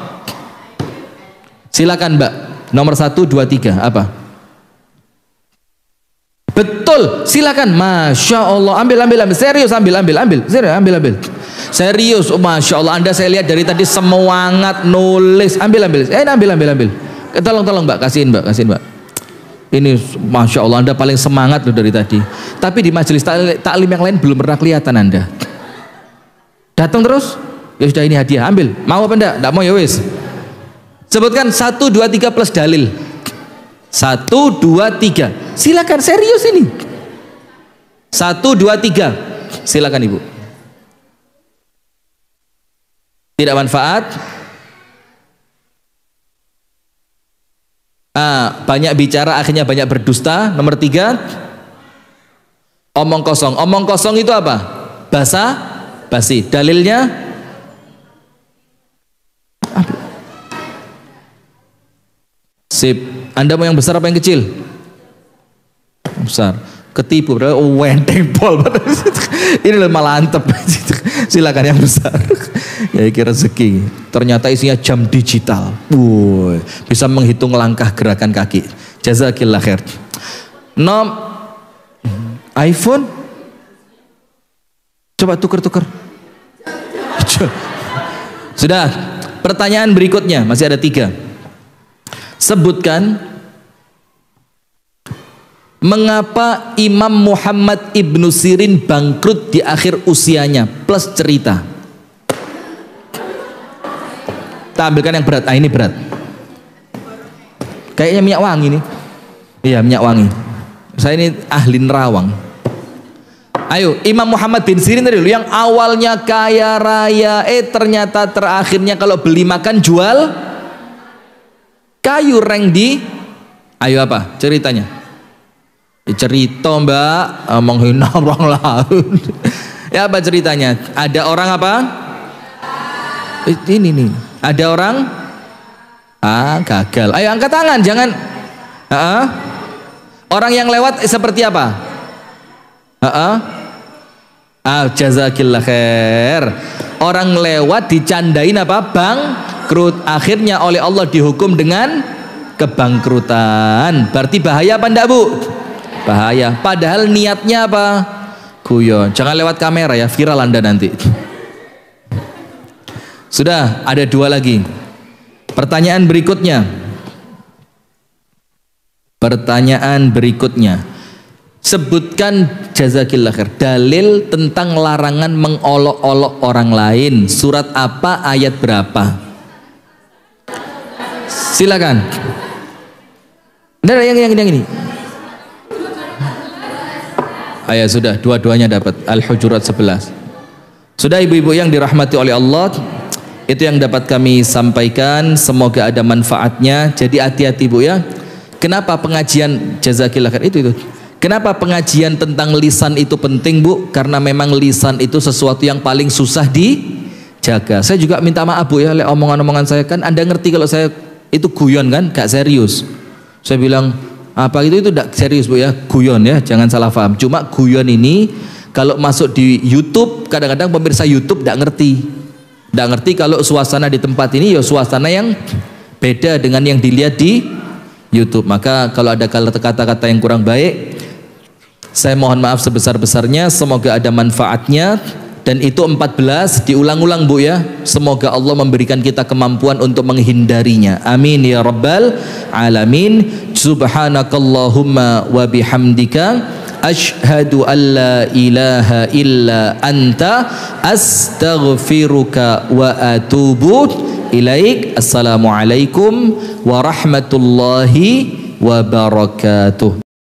Silakan Mbak. Nomor 1, 2, 3 apa? Betul, silakan. Masya Allah, ambil. Serius, ambil. Serius, ambil. Serius, oh, Masya Allah. Anda saya lihat dari tadi semangat nulis. Ambil. Ambil. Tolong Mbak, kasihin Mbak. Ini Masya Allah, Anda paling semangat loh dari tadi. Tapi di majelis taklim yang lain belum pernah kelihatan Anda. Datang terus. Ya sudah, ini hadiah, ambil. Mau apa enggak? Enggak mau ya wis. Sebutkan 1, 2, 3 plus dalil. 1, 2, 3. Silakan, serius ini. 1, 2, 3. Silakan Ibu. Tidak manfaat. Banyak bicara akhirnya banyak berdusta. Nomor 3, omong kosong. Omong kosong itu apa? Basi. Dalilnya sip. Anda mau yang besar apa yang kecil? Besar. Ketipu, wenteng pol. Ini malah antep. Silakan yang besar. Ya kira rezeki. Ternyata isinya jam digital. Bisa menghitung langkah gerakan kaki. Jazakillah khair. iPhone. Coba tuker. Sudah. Pertanyaan berikutnya masih ada 3. Sebutkan mengapa Imam Muhammad Ibnu Sirin bangkrut di akhir usianya, plus cerita. Kita ambilkan yang berat. Ini berat. Kayaknya minyak wangi nih. Iya, minyak wangi. Saya ini ahli nerawang. Ayo, Imam Muhammad bin Sirin tadi yang awalnya kaya raya, ternyata terakhirnya kalau beli makan jual kayu reng di. Ayo apa ceritanya? Cerita Mbak, menghina orang lain. Ya apa ceritanya? Ada orang apa? Ini nih. Ada orang gagal. Ayo angkat tangan, jangan. Orang yang lewat seperti apa? Jazakillah khair. Orang lewat dicandain apa? Bangkrut. Akhirnya oleh Allah dihukum dengan kebangkrutan. Berarti bahaya apa enggak, Bu? Bahaya. Padahal niatnya apa? Guyon. Jangan lewat kamera ya, viral Anda nanti. Sudah, ada 2 lagi. Pertanyaan berikutnya. Sebutkan jazakillah khair dalil tentang larangan mengolok-olok orang lain. Surat apa, ayat berapa? Silakan. Benar yang ini. Ayat sudah, dua-duanya dapat. Al-Hujurat 11. Sudah ibu-ibu yang dirahmati oleh Allah, itu yang dapat kami sampaikan. Semoga ada manfaatnya. Jadi hati-hati Bu ya. Kenapa pengajian jazakillah khair itu? Kenapa pengajian tentang lisan itu penting, Bu? Karena memang lisan itu sesuatu yang paling susah dijaga. Saya juga minta maaf Bu ya, omongan-omongan saya kan Anda ngerti kalau saya itu guyon kan, gak serius. Saya bilang apa itu tidak serius Bu ya, guyon ya, jangan salah paham. Cuma guyon ini kalau masuk di YouTube, kadang-kadang pemirsa YouTube gak ngerti. Gak ngerti kalau suasana di tempat ini ya suasana yang beda dengan yang dilihat di YouTube. Maka kalau ada kata-kata yang kurang baik, saya mohon maaf sebesar-besarnya. Semoga ada manfaatnya. Dan itu 14 diulang-ulang Bu ya. Semoga Allah memberikan kita kemampuan untuk menghindarinya. Amin ya rabbal alamin. Subhanakallahumma wa bihamdika asyhadu an la ilaha illa anta astaghfiruka wa atubu ilaik. Assalamualaikum warahmatullahi wabarakatuh.